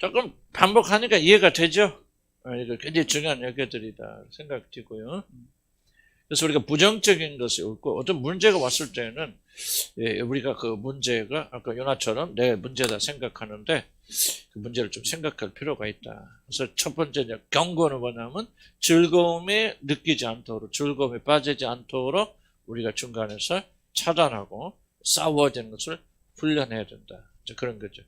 조금 반복하니까 이해가 되죠? 이거 굉장히 중요한 얘기들이다 생각 들고요. 그래서 우리가 부정적인 것이 없고 어떤 문제가 왔을 때는 우리가 그 문제가 아까 요나처럼 내 문제다 생각하는데 그 문제를 좀 생각할 필요가 있다. 그래서 첫 번째 경고는 뭐냐면 즐거움에 느끼지 않도록, 즐거움에 빠지지 않도록 우리가 중간에서 차단하고 싸워야 되는 것을 훈련해야 된다. 그런 거죠.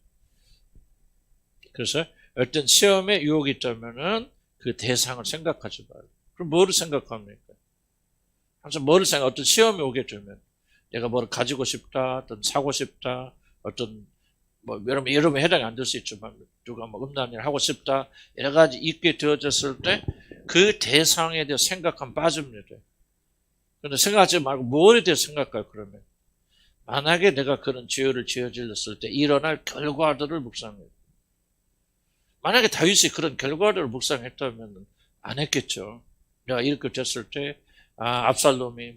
그래서 어떤 시험에 유혹이 있다면은 그 대상을 생각하지 말고. 그럼 뭐를 생각합니까? 항상 뭐를 생각, 어떤 시험이 오겠다면 내가 뭐를 가지고 싶다, 어떤 사고 싶다, 어떤 뭐 여러분 해당이 안 될 수 있지만 누가 뭐 음란한 일을 하고 싶다, 여러 가지 있게 되어졌을 때 그 대상에 대해서 생각하면 빠집니다. 그런데 생각하지 말고 뭐에 대해서 생각할까요? 그러면 만약에 내가 그런 죄를 지어질렀을 때 일어날 결과들을 묵상해요. 만약에 다윗이 그런 결과들을 묵상했다면 안 했겠죠. 내가 이렇게 됐을 때 압살롬이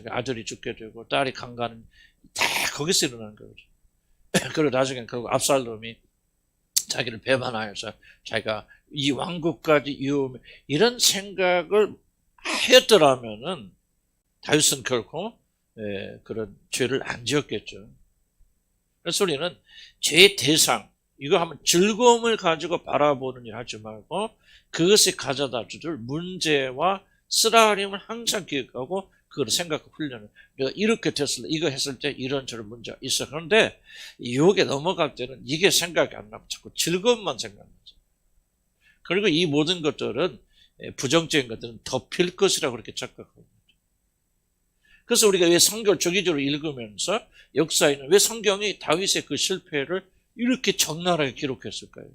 아들이 죽게 되고 딸이 강간은 다 거기서 일어나는 거죠. 그리고 나중에 결국 압살롬이 자기를 배반하여서 자기가 이 왕국까지 이으면 이런 생각을 했더라면은 다윗은 결코 그런 죄를 안 지었겠죠. 그래서 우리는 죄의 대상, 이거 하면 즐거움을 가지고 바라보는 일 하지 말고 그것이 가져다 줄 문제와 쓰라림을 항상 기억하고 그걸 생각하고 훈련을. 내가 이렇게 됐을 때, 이거 했을 때 이런저런 문제가 있어. 그런데 유혹에 넘어갈 때는 이게 생각이 안 나고 자꾸 즐거움만 생각나죠. 그리고 이 모든 것들은 부정적인 것들은 덮일 것이라고 그렇게 착각합니다. 그래서 우리가 왜 성경을 주기적으로 읽으면서 역사에는 왜 성경이 다윗의 그 실패를 이렇게 적나라하게 기록했을까요?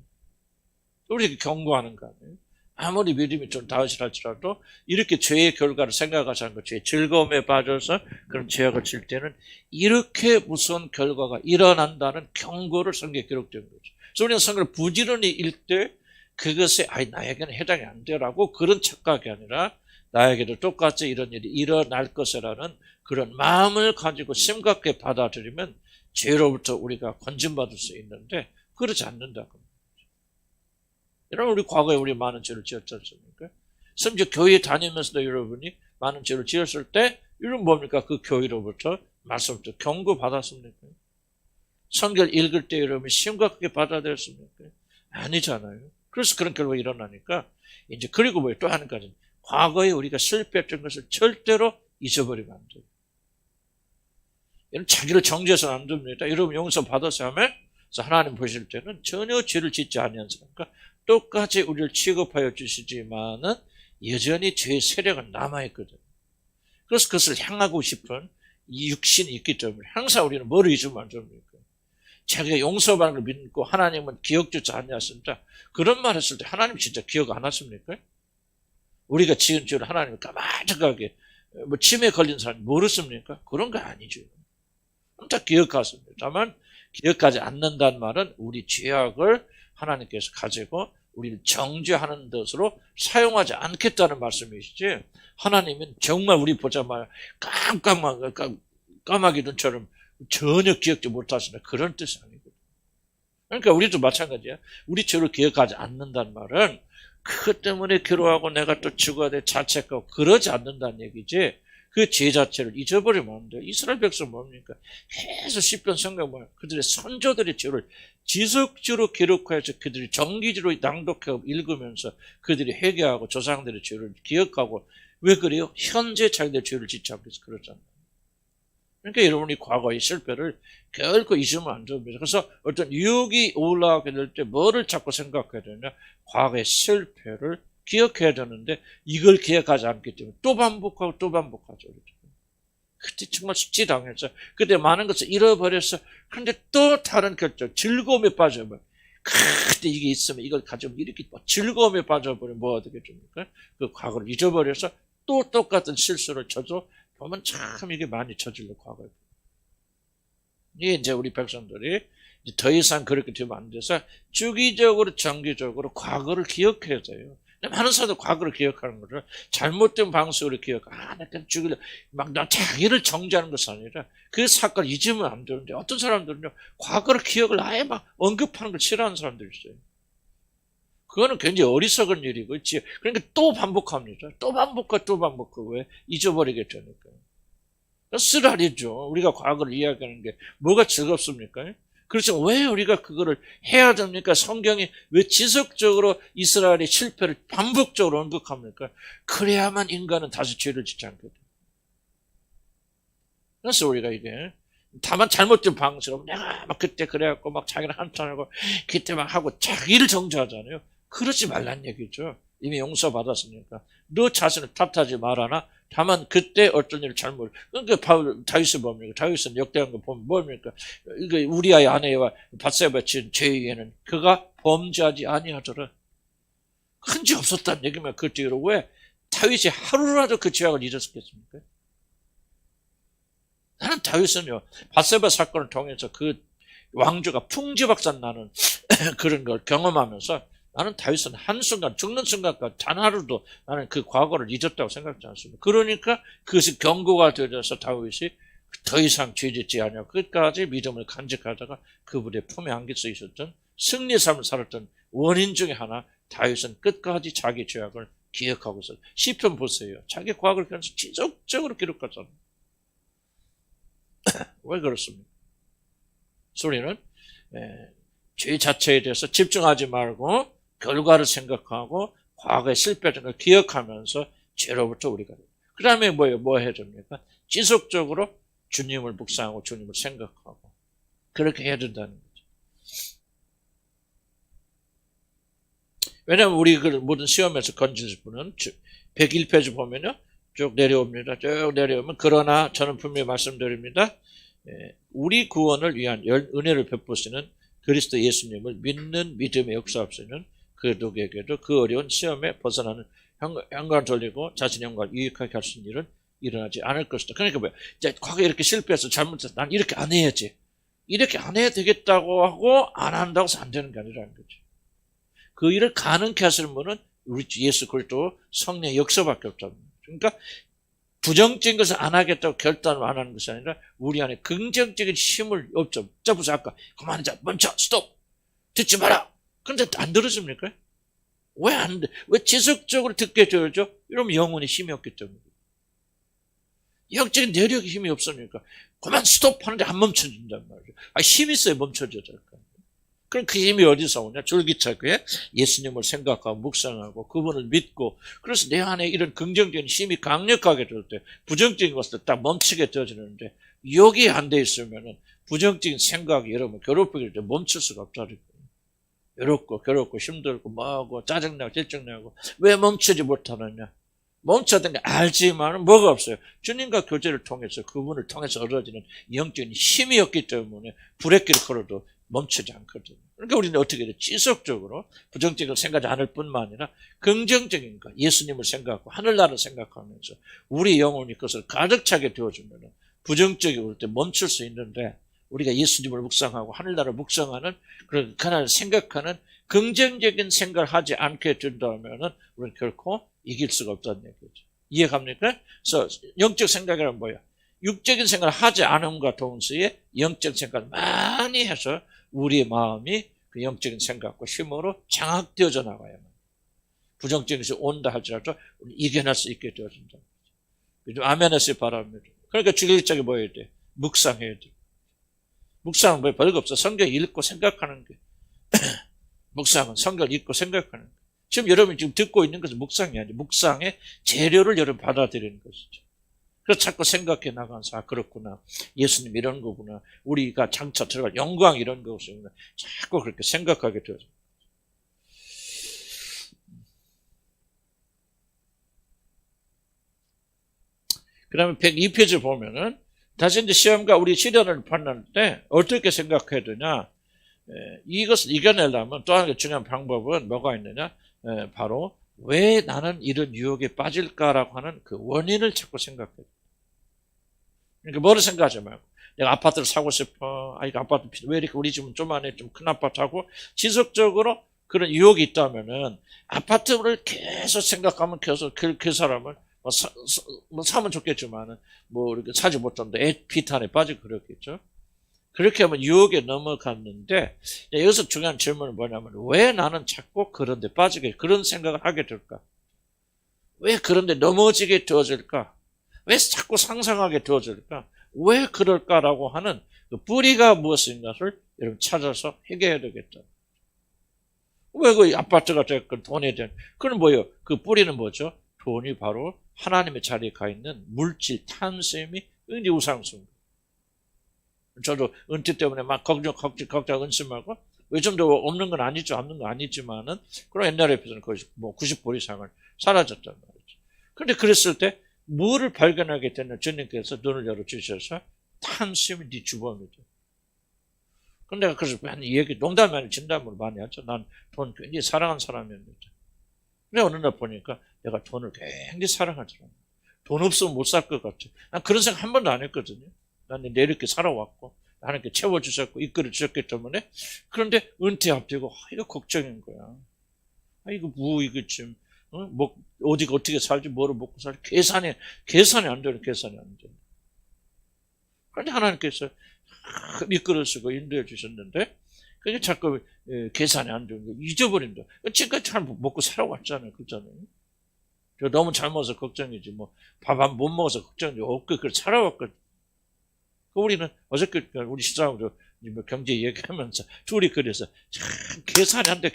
우리에게 경고하는 거 아니에요? 아무리 믿음이 좀 다윗이라 할지라도 이렇게 죄의 결과를 생각하지 않고 죄의 즐거움에 빠져서 그런 죄악을 질 때는 이렇게 무서운 결과가 일어난다는 경고를 성경에 기록된 거죠. 그래서 우리는 성경을 부지런히 읽되 그것에 나에게는 해당이 안 되라고 그런 착각이 아니라 나에게도 똑같이 이런 일이 일어날 것이라는 그런 마음을 가지고 심각하게 받아들이면 죄로부터 우리가 건진받을 수 있는데 그러지 않는다고. 여러분, 우리 과거에 우리 많은 죄를 지었지 않습니까? 심지어 교회 다니면서도 여러분이 많은 죄를 지었을 때 이런 뭡니까? 그 교회로부터 말씀부터 경고 받았습니까? 성경 읽을 때 여러분이 심각하게 받아들였습니까? 아니잖아요. 그래서 그런 결과가 일어나니까 이제 그리고 뭐 또 하는 가지 과거에 우리가 실패했던 것을 절대로 잊어버리면 안 돼요. 여러분 자기를 정죄해서는 안 됩니다. 여러분 용서 받아서 하면 하나님 보실 때는 전혀 죄를 짓지 아니한 사람과 똑같이 우리를 취급하여 주시지만은 여전히 죄의 세력은 남아있거든요. 그래서 그것을 향하고 싶은 이 육신이 있기 때문에 항상 우리는 뭐를 잊으면 안 됩니까? 자기가 용서받는 걸 믿고 하나님은 기억조차 아니하십니다. 그런 말 했을 때 하나님 진짜 기억 안 하십니까? 우리가 지은 죄를 하나님이 까마득하게 치매 걸린 사람이 모르십니까? 그런 거 아니죠. 다 기억하십니다. 다만 기억하지 않는다는 말은 우리 죄악을 하나님께서 가지고 우리를 정죄하는 것으로 사용하지 않겠다는 말씀이시지 하나님은 정말 우리 보자마자 까마귀 눈처럼 전혀 기억지 못하시는 그런 뜻이 아니거든요. 그러니까 우리도 마찬가지야. 우리 죄를 기억하지 않는다는 말은 그것 때문에 괴로워하고 내가 또 죽어야 돼 자책하고 그러지 않는다는 얘기지 그 죄 자체를 잊어버리면 안 돼요. 이스라엘 백성 뭡니까? 계속 시편 성경 보면 그들의 선조들의 죄를 지속적으로 기록해서 그들이 정기적으로 낭독하고 읽으면서 그들이 회개하고 조상들의 죄를 기억하고 왜 그래요? 현재 자기들의 죄를 짓지 않고 해서 그러잖아요. 그러니까 여러분이 과거의 실패를 결코 잊으면 안 됩니다. 그래서 어떤 유혹이 올라오게 될 때 뭐를 자꾸 생각해야 되냐? 과거의 실패를 기억해야 되는데 이걸 기억하지 않기 때문에 또 반복하고 또 반복하죠. 그때 정말 숙지당해서 그때 많은 것을 잃어버려서 그런데 또 다른 결정 즐거움에 빠져버려. 그때 이게 있으면 이걸 가지면 이렇게 즐거움에 빠져버리면 뭐가 되겠습니까? 그 과거를 잊어버려서 또 똑같은 실수를 쳐도 보면 참 이게 많이 저질러 과거에. 이게 이제 우리 백성들이 이제 더 이상 그렇게 되면 안 돼서 주기적으로 정기적으로 과거를 기억해야 돼요. 많은 사람들 과거를 기억하는 거를 잘못된 방식으로 기억하고 내가 죽일래 나 자기를 정죄하는 것이 아니라 그 사건을 잊으면 안 되는데 어떤 사람들은요 과거를 기억을 아예 막 언급하는 걸 싫어하는 사람들이 있어요. 그거는 굉장히 어리석은 일이고, 그러니까 또 반복합니다. 또 반복하고, 왜? 잊어버리겠다니까. 쓰라리죠. 우리가 과거를 이야기하는 게 뭐가 즐겁습니까? 그렇죠. 왜 우리가 그거를 해야 됩니까? 성경이 왜 지속적으로 이스라엘의 실패를 반복적으로 언급합니까? 그래야만 인간은 다시 죄를 짓지 않거든. 그래서 우리가 이게 다만 잘못된 방식으로 내가 막 그때 그래갖고 막 자기를 한탄하고 그때 막 하고 자기를 정죄하잖아요. 그러지 말란 얘기죠. 이미 용서받았으니까. 너 자신을 탓하지 말아나. 다만 그때 어떤 일을 잘못. 그러니까 다윗은 뭡니까? 다윗은 역대한 거 보면 뭡니까? 이게 우리아의 아내와 밧세바가 지은 죄에는 그가 범죄하지 아니하더라. 흔지 없었다는 얘기만 그 뒤로 왜 다윗이 하루라도 그 죄악을 잊었겠습니까? 나는 다윗은요, 밧세바 사건을 통해서 그 왕조가 풍지박산 나는 그런 걸 경험하면서 나는 다윗은 한순간, 죽는 순간까지 단 하루도 나는 그 과거를 잊었다고 생각하지 않습니다. 그러니까 그것이 경고가 되어서 다윗이 더 이상 죄짓지 않냐고 끝까지 믿음을 간직하다가 그분의 품에 안길 수 있었던 승리의 삶을 살았던 원인 중에 하나, 다윗은 끝까지 자기 죄악을 기억하고 있어요. 시편 보세요. 자기 과거를 계속 지속적으로 기록하잖아요. 왜 그렇습니까? 우리는 죄 자체에 대해서 집중하지 말고 결과를 생각하고 과거의 실패된 걸 기억하면서 죄로부터 우리가 그 다음에 뭐 해야 됩니까? 지속적으로 주님을 묵상하고 주님을 생각하고 그렇게 해야 된다는 거죠. 왜냐하면 우리 그 모든 시험에서 건질 분은 101페이지 보면요, 쭉 내려옵니다. 쭉 내려오면 그러나 저는 분명히 말씀드립니다. 우리 구원을 위한 은혜를 베푸시는 그리스도 예수님을 믿는 믿음의 역사 없이는 그 누구에게도 그 어려운 시험에 벗어나는 현관을 돌리고 자신의 영광을 유익하게 할 수 있는 일은 일어나지 않을 것이다. 그러니까 뭐야? 이제 과거에 이렇게 실패해서 잘못해서 난 이렇게 안 해야지. 이렇게 안 해야 되겠다고 하고 안 한다고 해서 안 되는 게 아니라는 거지. 그 일을 가능케 하시는 분은 우리 예수 그리스도 성령의 역사밖에 없다는 거죠. 그러니까 부정적인 것을 안 하겠다고 결단을 안 하는 것이 아니라 우리 안에 긍정적인 힘을 없죠. 보세요. 아까 그만하자. 멈춰. 스톱. 듣지 마라. 그런데 안 들어줍니까? 왜 안 돼? 왜 지속적으로 듣게 되죠? 이러면 영혼에 힘이 없기 때문에. 영적인 내력에 힘이 없으니까 그만 스톱 하는데 안 멈춰진단 말이죠. 힘이 있어야 멈춰져야 될 거예요. 그럼 그 힘이 어디서 오냐? 줄기차게 예수님을 생각하고 묵상하고 그분을 믿고, 그래서 내 안에 이런 긍정적인 힘이 강력하게 될 때 부정적인 것을 딱 멈추게 되어지는데, 여기에 안 돼 있으면 부정적인 생각이 여러분 괴롭히게 될 때 멈출 수가 없다는 거예요. 괴롭고 힘들고 뭐하고 짜증나고 질증나고 왜 멈추지 못하느냐? 멈춰야 되는 게 알지만 뭐가 없어요. 주님과 교제를 통해서 그분을 통해서 얻어지는 영적인 힘이 없기 때문에 브레이크를 걸어도 멈추지 않거든요. 그러니까 우리는 어떻게 해야 돼? 지속적으로 부정적인 걸 생각하지 않을 뿐만 아니라 긍정적인 것, 예수님을 생각하고 하늘나라를 생각하면서 우리 영혼이 그것을 가득 차게 되어주면 부정적이 올 때 멈출 수 있는데, 우리가 예수님을 묵상하고 하늘나라를 묵상하는 그런 하나를 생각하는 긍정적인 생각을 하지 않게 된다면 우리는 결코 이길 수가 없다는 얘기죠. 이해갑니까? 그래서 영적 생각이란 뭐예요? 육적인 생각을 하지 않음과 동시에 영적 생각을 많이 해서 우리의 마음이 그 영적인 생각과 힘으로 장악되어져 나가야만 부정적인 것이 온다 할지라도 이겨낼 수 있게 되어진다. 아멘 하시기 바랍니다. 그러니까 주일적이 뭐 해야 돼? 묵상해야 돼. 묵상은 뭐 별거 없어. 성경 읽고 생각하는 게. 묵상은 성경 읽고 생각하는 게. 지금 여러분이 지금 듣고 있는 것은 묵상이 아니죠. 묵상의 재료를 여러분 받아들이는 것이죠. 그래서 자꾸 생각해 나가면서, 그렇구나. 예수님 이런 거구나. 우리가 장차 들어갈 영광 이런 거구나. 자꾸 그렇게 생각하게 되어져. 그 다음에 102페이지 보면은, 다시 이제 시험과 우리 시련을 만날 때 어떻게 생각해야 되냐. 이것을 이겨내려면 또 한 중요한 방법은 뭐가 있느냐. 바로 왜 나는 이런 유혹에 빠질까라고 하는 그 원인을 자꾸 생각해야 돼. 그러니까 뭐를 생각하지 말고, 내가 아파트를 사고 싶어. 이거 아파트 왜 이렇게 우리 집은 좀 안에 좀 큰 아파트하고 지속적으로 그런 유혹이 있다면은 아파트를 계속 생각하면 계속 그 사람을 사면 좋겠지만은 이렇게 사지 못하는데 비탄에 빠지고 그렇겠죠. 그렇게 하면 유혹에 넘어갔는데, 여기서 중요한 질문은 뭐냐면, 왜 나는 자꾸 그런 데 빠지게, 그런 생각을 하게 될까? 왜 그런 데 넘어지게 되어질까? 왜 자꾸 상상하게 되어질까? 왜 그럴까라고 하는 그 뿌리가 무엇인가를 여러분 찾아서 해결해야 되겠다. 왜 그 아파트가 됐건 돈이 된, 그건 뭐예요? 그 뿌리는 뭐죠? 돈이 바로 하나님의 자리에 가 있는 물질, 탄수음이 은지 우상숭. 저도 은퇴 때문에 막 걱정, 은심하고, 요즘도 없는 건 아니죠. 없는 건 아니지만은, 그럼 옛날에 비해서는 거의 뭐 90% 이상을 사라졌단 말이죠. 그런데 그랬을 때, 뭐를 발견하게 되는 주님께서 눈을 열어주셔서, 탄수음이 네 주범이죠. 근데 내가 그래서 이 얘기, 농담이 아니라 진담으로 많이 하죠. 난 돈 굉장히 사랑하는 사람이었는데. 근데 어느 날 보니까 내가 돈을 굉장히 사랑하더라고요. 돈 없으면 못 살 것 같아. 난 그런 생각 한 번도 안 했거든요. 나는 이렇게 살아왔고, 하나님께 채워주셨고, 이끌어 주셨기 때문에. 그런데 은퇴 앞두고, 이거 걱정인 거야. 이거 이거 지금, 어디가 어떻게 살지, 뭐를 먹고 살지, 계산이 안 되는 계산이 안 돼. 그런데 하나님께서 이끌어 주시고 인도해 주셨는데, 그게 자꾸 계산이 안 되는 거 잊어버린다. 지금까지 잘 먹고 살아왔잖아요. 그렇잖아요. 저 너무 잘 먹어서 걱정이지, 뭐, 밥 안 못 먹어서 걱정이지, 없고, 그걸 살아왔거든. 우리는 어저께 우리 시장으로 경제 얘기하면서 둘이 그래서 참 계산이 안 돼.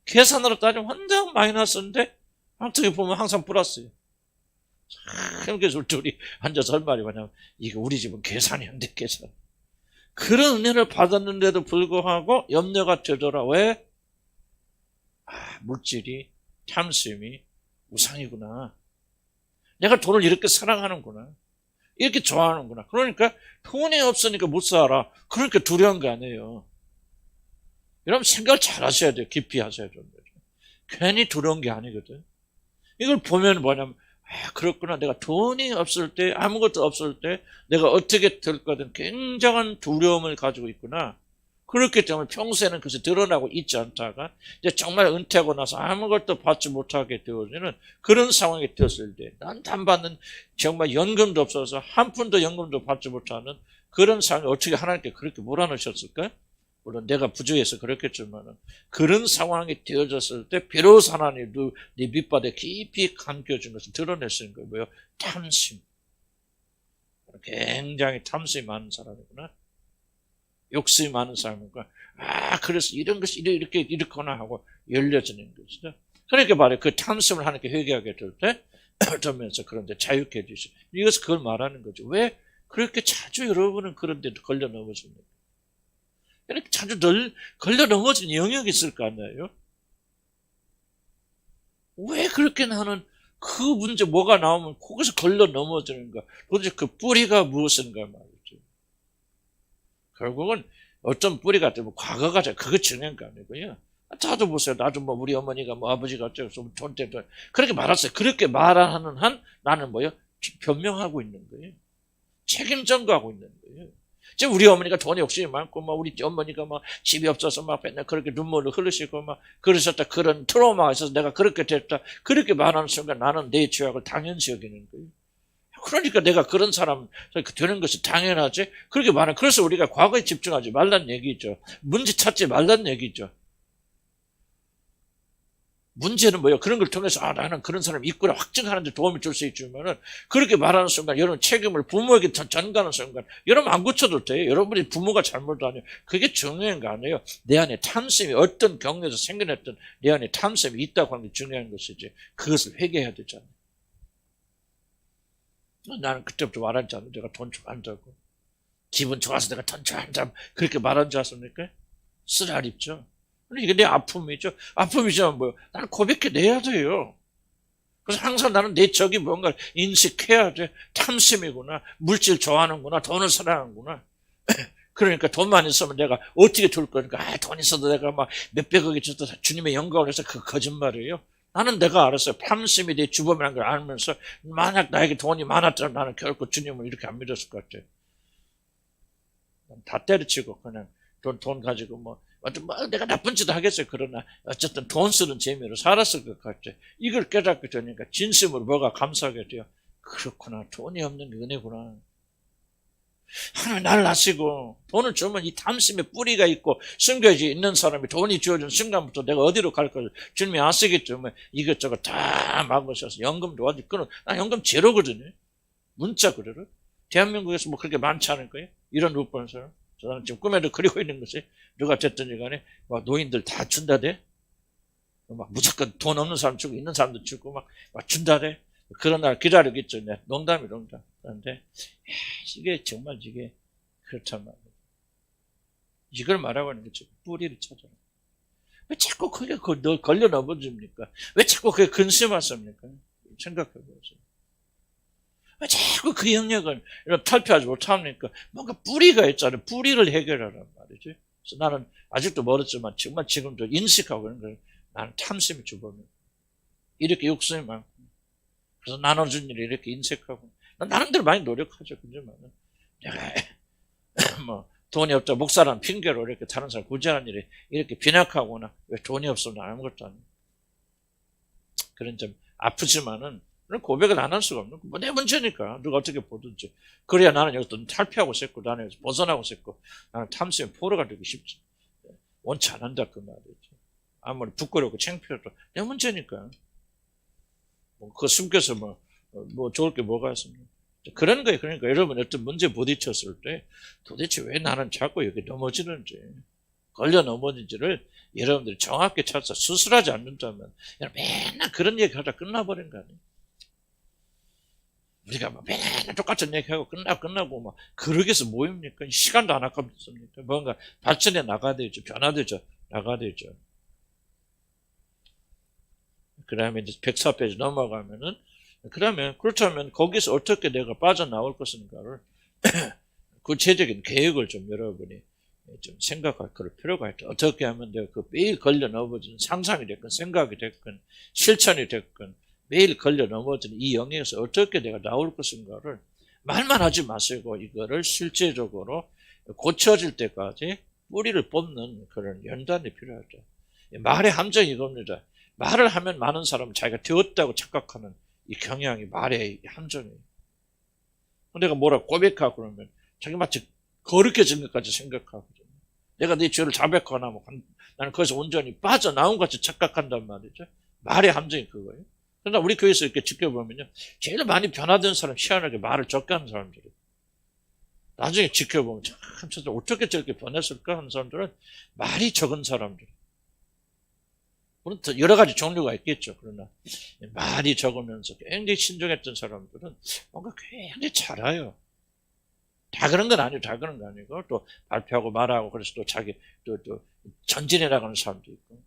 계산으로 따지면 완전 마이너스인데 어떻게 보면 항상 플러스예요. 그래서 둘이 앉아서 할 말이 뭐냐면 이거 우리 집은 계산이 안 돼. 계산. 그런 은혜를 받았는데도 불구하고 염려가 되더라. 왜? 물질이 탐심이 우상이구나. 내가 돈을 이렇게 사랑하는구나. 이렇게 좋아하는구나. 그러니까 돈이 없으니까 못 살아. 그러니까 두려운 거 아니에요. 여러분 생각을 잘 하셔야 돼요. 깊이 하셔야 돼요. 괜히 두려운 게 아니거든. 이걸 보면 뭐냐면 그렇구나. 내가 돈이 없을 때 아무것도 없을 때 내가 어떻게 될 거든 굉장한 두려움을 가지고 있구나. 그렇기 때문에 평소에는 그것이 드러나고 있지 않다가 이제 정말 은퇴하고 나서 아무것도 받지 못하게 되어지는 그런 상황이 되었을 때 난 단받는 정말 연금도 없어서 한 푼도 연금도 받지 못하는 그런 상황에 어떻게 하나님께 그렇게 몰아넣으셨을까? 물론 내가 부족해서 그렇겠지만 그런 상황이 되어졌을 때 비로소 하나님 네 밑바닥에 깊이 감겨진 것을 드러내시는 거예요. 뭐요? 탐심. 굉장히 탐심이 많은 사람이구나. 욕심이 많은 사람이니까 그래서 이런 것이 이렇거나 하고 열려지는 것이죠. 그러니까 말이에요. 그 탐심을 하나님께 회개하게 될 때 어쩌면서 그런데 자유케 해주시죠. 이것은 그걸 말하는 거죠. 왜 그렇게 자주 여러분은 그런 데 걸려 넘어집니까? 이렇게 자주 걸려 넘어지는 영역이 있을 거 아니에요? 왜 그렇게 나는 그 문제 뭐가 나오면 거기서 걸려 넘어지는가? 도대체 그 뿌리가 무엇인가 말이죠. 결국은 어떤 뿌리가 되면 과거가 그거 중요한 거 아니고요. 자주 보세요. 나도 뭐 우리 어머니가 뭐 아버지가 어쩌고서 돈 때문에 그렇게 말했어요. 그렇게 말하는 한 나는 뭐요? 변명하고 있는 거예요. 책임 전가하고 있는 거예요. 지금 우리 어머니가 돈이 욕심이 많고 막 우리 어머니가 막 집이 없어서 막 맨날 그렇게 눈물을 흘리시고 막 그러셨다 그런 트라우마가 있어서 내가 그렇게 됐다 그렇게 말하는 순간 나는 내 죄악을 당연시 여기는 거예요. 그러니까 내가 그런 사람 되는 것이 당연하지. 그렇게 말해. 그래서 우리가 과거에 집중하지 말란 얘기죠. 문제 찾지 말란 얘기죠. 문제는 뭐예요? 그런 걸 통해서 나는 그런 사람이 있구나 확증하는 데 도움이 줄 수 있지만은 그렇게 말하는 순간 여러분 책임을 부모에게 전가하는 순간 여러분 안 고쳐도 돼요. 여러분이 부모가 잘못하냐 그게 중요한 거 아니에요. 내 안에 탐심이 어떤 경로에서 생겨났던 내 안에 탐심이 있다고 하는 게 중요한 것이지. 그것을 회개해야 되잖아요. 나는 그때부터 말하지 않아요. 내가 돈 좋아한다고. 기분 좋아서 내가 돈 좋아한다. 그렇게 말한 줄 아십니까? 쓰라립죠. 이게 내 아픔이죠. 아픔이지만 뭐요? 나는 고백해내야 돼요. 그래서 항상 나는 내 적이 뭔가를 인식해야 돼. 탐심이구나. 물질 좋아하는구나. 돈을 사랑하는구나. 그러니까 돈만 있으면 내가 어떻게 줄 거니까 돈 있어도 내가 막 몇백억이 줘도 주님의 영광을 해서 그 거짓말이에요. 나는 내가 알았어요. 탐심이 내 주범이라는 걸 알면서 만약 나에게 돈이 많았다면 나는 결코 주님을 이렇게 안 믿었을 것 같아요. 다 때려치고 그냥 돈 가지고 뭐 내가 나쁜 짓도 하겠어요. 그러나 어쨌든 돈 쓰는 재미로 살았을 것 같아요. 이걸 깨닫게 되니까 진심으로 뭐가 감사하게 돼요. 그렇구나. 돈이 없는 게 은혜구나. 하나님 나를 아시고 돈을 주면 이 탐심의 뿌리가 있고 숨겨져 있는 사람이 돈이 주어진 순간부터 내가 어디로 갈 걸 주님이 아시기 때문에 이것저것 다 막으셔서 연금도 어디 끊어. 나 연금 제로거든요. 문자 그대로. 대한민국에서 뭐 그렇게 많지 않을 거예요. 이런 못 보는 사람. 저는 지금 꿈에도 그리고 있는 것이 누가 됐든지 간에 막 노인들 다 준다대. 막 무조건 돈 없는 사람 주고 있는 사람도 주고 막 준다대. 그런 날 기다리고 있죠. 네. 농담이 농담. 그런데 이게 정말 이게 그렇단 말이에요. 이걸 말하고 있는 거죠. 뿌리를 찾아라. 왜 자꾸 그게 걸려 넘어집니까? 왜 자꾸 그게 근심하십니까? 생각해 보세요. 왜 자꾸 그 영역을 탈피하지 못합니까? 뭔가 뿌리가 있잖아요. 뿌리를 해결하란 말이죠. 그래서 나는 아직도 멀었지만 정말 지금도 인식하고 있는 거예요. 나는 탐심이 주범이에요. 이렇게 욕심이 많고. 그래서 나눠준 일을 이렇게 인색하고. 나름대로 많이 노력하죠. 그지만 내가 뭐 돈이 없다 목사라는 핑계로 이렇게 다른 사람 구제하는 일이 이렇게 빈약하거나 왜 돈이 없으면 아무것도 아니에요. 그런 점 아프지만은 고백을 안 할 수가 없는 거. 뭐 내 문제니까 누가 어떻게 보든지. 그래야 나는 여기서 탈피하고 싶고 나는 여기서 벗어나고 싶고 나는 탐심에 포로가 되기 쉽지. 원치 안 한다 그 말이죠. 아무리 부끄럽고 창피해도 내 문제니까. 뭐 그거 숨겨서 뭐 좋을 게 뭐가 있습니까? 그런 거예요. 그러니까 여러분 어떤 문제 부딪혔을 때 도대체 왜 나는 자꾸 여기 넘어지는지 걸려 넘어진지를 여러분들이 정확히 찾아서 수술하지 않는다면 맨날 그런 얘기 하다 끝나버린 거 아니에요. 우리가 뭐 맨날 똑같은 얘기하고 끝나고 막 그러기 위해서 모입니까? 시간도 안 아깝습니까? 뭔가 발전해 나가야 되죠. 변화되죠. 나가야 되죠. 그 다음에 이제 104페이지 넘어가면은 그러면 그렇다면 거기서 어떻게 내가 빠져나올 것인가를 구체적인 계획을 좀 여러분이 좀 생각할 그럴 필요가 있다. 어떻게 하면 내가 그 매일 걸려 넘어지는 상상이 됐건 생각이 됐건 실천이 됐건 매일 걸려 넘어지는 이 영역에서 어떻게 내가 나올 것인가를 말만 하지 마시고 이거를 실제적으로 고쳐질 때까지 뿌리를 뽑는 그런 연단이 필요하죠. 말의 함정이 이겁니다. 말을 하면 많은 사람은 자기가 되었다고 착각하는 이 경향이 말의 함정이에요. 내가 뭐라고 고백하고 그러면 자기 마치 거룩해진 것까지 생각하거든요. 내가 네 죄를 자백하나 뭐 나는 거기서 온전히 빠져나온 것 같이 착각한단 말이죠. 말의 함정이 그거예요. 그러나 우리 교회에서 이렇게 지켜보면요. 제일 많이 변화된 사람 희한하게 말을 적게 하는 사람들이에요. 나중에 지켜보면 참 어떻게 저렇게 변했을까 하는 사람들은 말이 적은 사람들이에요. 물론 여러 가지 종류가 있겠죠. 그러나 말이 적으면서 굉장히 신중했던 사람들은 뭔가 굉장히 잘해요. 다 그런 건 아니고, 다 그런 거 아니고, 또 발표하고 말하고, 그래서 또 자기, 또 전진해 나가는 사람도 있고.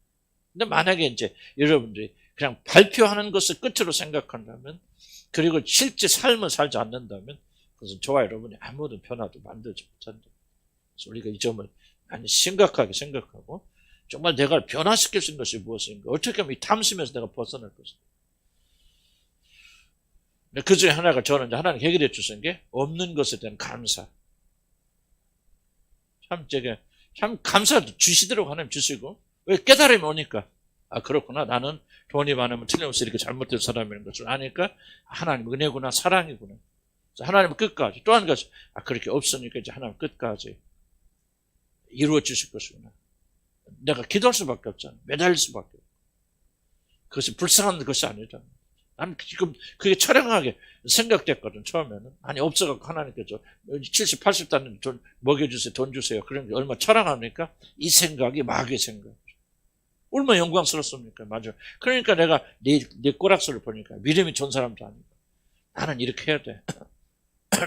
근데 만약에 이제 여러분들이 그냥 발표하는 것을 끝으로 생각한다면, 그리고 실제 삶을 살지 않는다면, 그것은 저와 여러분이 아무런 변화도 만들지 못한다. 그래서 우리가 이 점을 많이 심각하게 생각하고, 정말 내가 변화시킬 수 있는 것이 무엇인가? 어떻게 하면 이 탐심에서 내가 벗어날 것인가? 그 중에 하나가 저는 이제 하나님 해결해 주신 게 없는 것에 대한 감사. 참 감사도 주시도록 하나님 주시고, 왜 깨달음이 오니까, 아, 그렇구나. 나는 돈이 많으면 틀림없이 이렇게 잘못된 사람이라는 것을 아니까, 하나님 은혜구나, 사랑이구나. 하나님은 끝까지. 또 한 가지, 아, 그렇게 없으니까 이제 하나님 끝까지 이루어 주실 것이구나. 내가 기도할 수밖에 없잖아. 매달릴 수밖에 없고. 그것이 불쌍한 것이 아니다. 나는 지금 그게 처량하게 생각됐거든, 처음에는. 아니, 없어갖고 하나님께서 70, 80단은 돈 먹여주세요, 돈 주세요. 그런 게 얼마나 처량합니까? 이 생각이 마귀의 생각. 얼마나 영광스럽습니까? 맞아. 그러니까 내가 네 꼬락서를 보니까 믿음이 좋은 사람도 아니고. 나는 이렇게 해야 돼.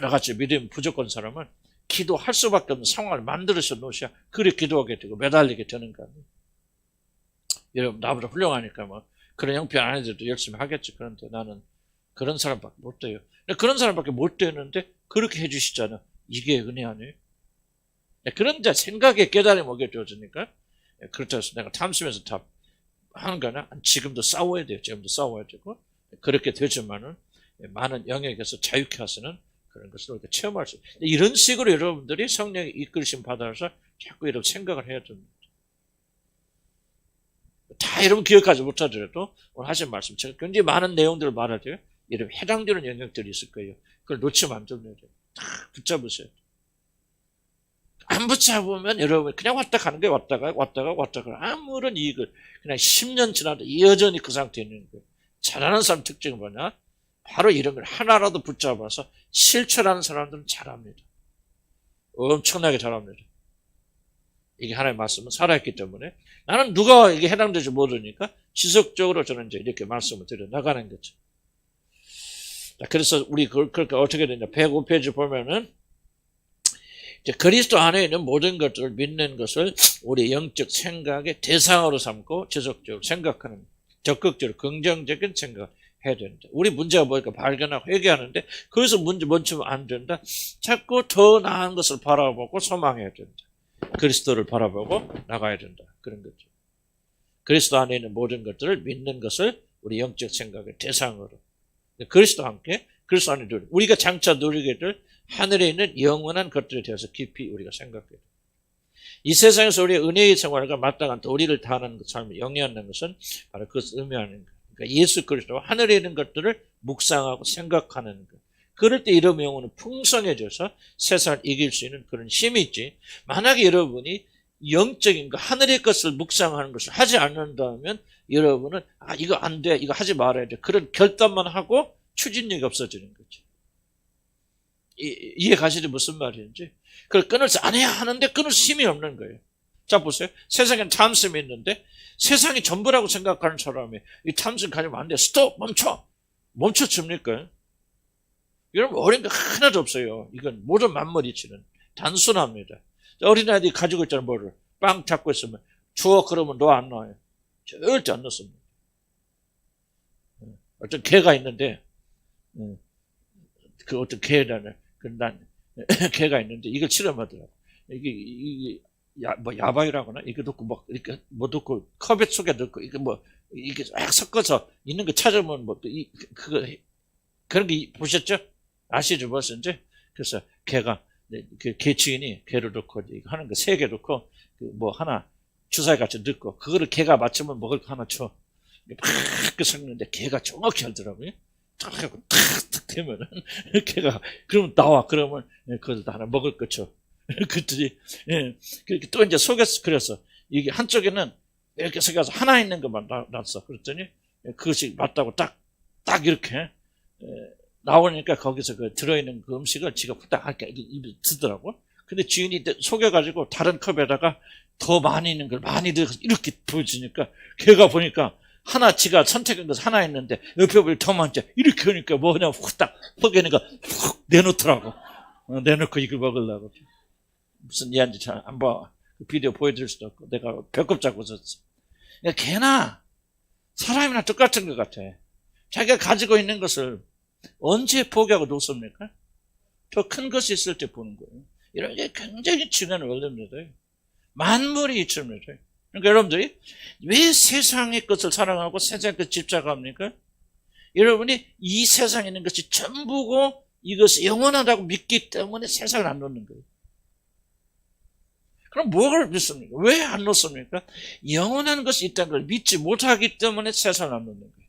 나같이 믿음이 부족한 사람은 기도할 수밖에 없는 상황을 만들어서 놓으셔야 그래 기도하게 되고 매달리게 되는 거 아니에요. 여러분, 나보다 훌륭하니까 뭐. 그런 형편 안 해도 열심히 하겠지. 그런데 나는 그런 사람밖에 못 돼요. 그런 사람밖에 못 되는데 그렇게 해주시잖아. 이게 은혜 아니에요? 그런데 생각에 깨달음이 오게 되어지니까 그렇다고 해서 내가 탐심에서 다 하는 거나 지금도 싸워야 돼요. 지금도 싸워야 되고 그렇게 되지만은 많은 영역에서 자유케 하시는 그런 것을 우리가 체험할 수 있어요. 이런 식으로 여러분들이 성령의 이끌심 받아서 자꾸 이런 생각을 해야 됩니다. 다 여러분 기억하지 못하더라도 오늘 하신 말씀 제가 굉장히 많은 내용들을 말할 때 이런 해당되는 영역들이 있을 거예요. 그걸 놓치면 안 됩니다. 다 붙잡으세요. 안 붙잡으면 여러분 그냥 왔다 가는 거예요. 왔다가 아무런 이익을 그냥 10년 지나도 여전히 그 상태에 있는 거예요. 잘하는 사람 특징이 뭐냐? 바로 이런 걸 하나라도 붙잡아서 실천하는 사람들은 잘합니다. 엄청나게 잘합니다. 이게 하나님의 말씀은 살아있기 때문에 나는 누가 이게 해당되지 모르니까 지속적으로 저는 이제 이렇게 말씀을 드려 나가는 거죠. 자, 그래서 우리 그러니까 어떻게 되냐? 105페이지 보면은 이제 그리스도 안에 있는 모든 것들을 믿는 것을 우리 영적 생각의 대상으로 삼고 지속적으로 생각하는, 적극적으로 긍정적인 생각을 해야 된다. 우리 문제가 뭐니까 발견하고 회개하는데 거기서 문제 멈추면 안 된다. 자꾸 더 나은 것을 바라보고 소망해야 된다. 그리스도를 바라보고 나가야 된다. 그런 거죠. 그리스도 안에 있는 모든 것들을 믿는 것을 우리 영적 생각의 대상으로. 그리스도와 함께 그리스도 안에 누리. 우리가 장차 누리게 될 하늘에 있는 영원한 것들에 대해서 깊이 우리가 생각해야 됩니다. 이 세상에서 우리의 은혜의 생활과 마땅한 도리를 다하는 삶을 영위하는 것은 바로 그것을 의미하는 것. 그러니까 예수 그리스도와 하늘에 있는 것들을 묵상하고 생각하는 것. 그럴 때 이런 영혼은 풍성해져서 세상을 이길 수 있는 그런 힘이 있지. 만약에 여러분이 영적인 것, 하늘의 것을 묵상하는 것을 하지 않는다면 여러분은 이거 안 돼, 이거 하지 말아야 돼. 그런 결단만 하고 추진력이 없어지는 거죠. 이해 가시죠? 무슨 말인지. 그걸 끊을 수 안 해야 하는데 끊을 수 힘이 없는 거예요. 자, 보세요. 세상엔 탐심이 있는데 세상이 전부라고 생각하는 사람이 이 탐심 가지면 안 돼. 스톱! 멈춰줍니까? 여러분, 어려운 거 하나도 없어요. 이건 모든 만물이치는 단순합니다. 어린아이들이 가지고 있잖아요. 뭐를. 빵 잡고 있으면 주워 그러면 너 안 놔요. 절대 안 넣습니다. 어떤 개가 있는데 그 어떤 개라는 개가 있는데 이걸 실험하더라고. 이게 야바이라거나 이거 넣고 뭐 이렇게 뭐 넣고 컵에 속에 넣고 이게 막 섞어서 있는 거 찾으면 그거 그런 게 보셨죠? 아시죠? 벌써 이제 그래서 개가 그 개 주인이 개를 넣고 하는 거 3개 넣고 뭐 하나 주사위 같이 넣고 그거를 개가 맞추면 먹을 거 하나 줘. 막 섞는데 개가 정확히 알더라고요. 탁 하고 탁 되면은 개가 그러면 나와 그러면 그것도 하나 먹을 거 줘. 그랬더니 또 이제 속에서 그래서 이게 한쪽에는 이렇게 속에서 하나 있는 것만 놨어. 그랬더니 그것이 맞다고 딱 이렇게 나오니까 거기서 그 들어있는 그 음식을 지가 후딱 이렇게 입에 드더라고. 근데 주인이 속여가지고 다른 컵에다가 더 많이 있는 걸 많이 넣어서 이렇게 보여주니까 걔가 보니까 하나 지가 선택한 것이 하나 있는데 옆에 보니 더 많지. 이렇게 하니까 뭐냐 후딱 퍼개니까 훅 내놓더라고. 내놓고 이걸 먹으려고. 무슨 이해인지 잘 안 봐. 그 비디오 보여드릴 수도 없고 내가 배꼽 잡고 있었어. 그러니까 걔나 사람이나 똑같은 것 같아. 자기가 가지고 있는 것을 언제 포기하고 놓습니까? 더 큰 것이 있을 때 보는 거예요. 이런 게 굉장히 중요한 원리입니다. 만물이 이쯤입니다. 그러니까 여러분들이 왜 세상의 것을 사랑하고 세상의 것을 집착합니까? 여러분이 이 세상에 있는 것이 전부고 이것이 영원하다고 믿기 때문에 세상을 안 놓는 거예요. 그럼 뭐를 믿습니까? 왜 안 놓습니까? 영원한 것이 있다는 걸 믿지 못하기 때문에 세상을 안 놓는 거예요.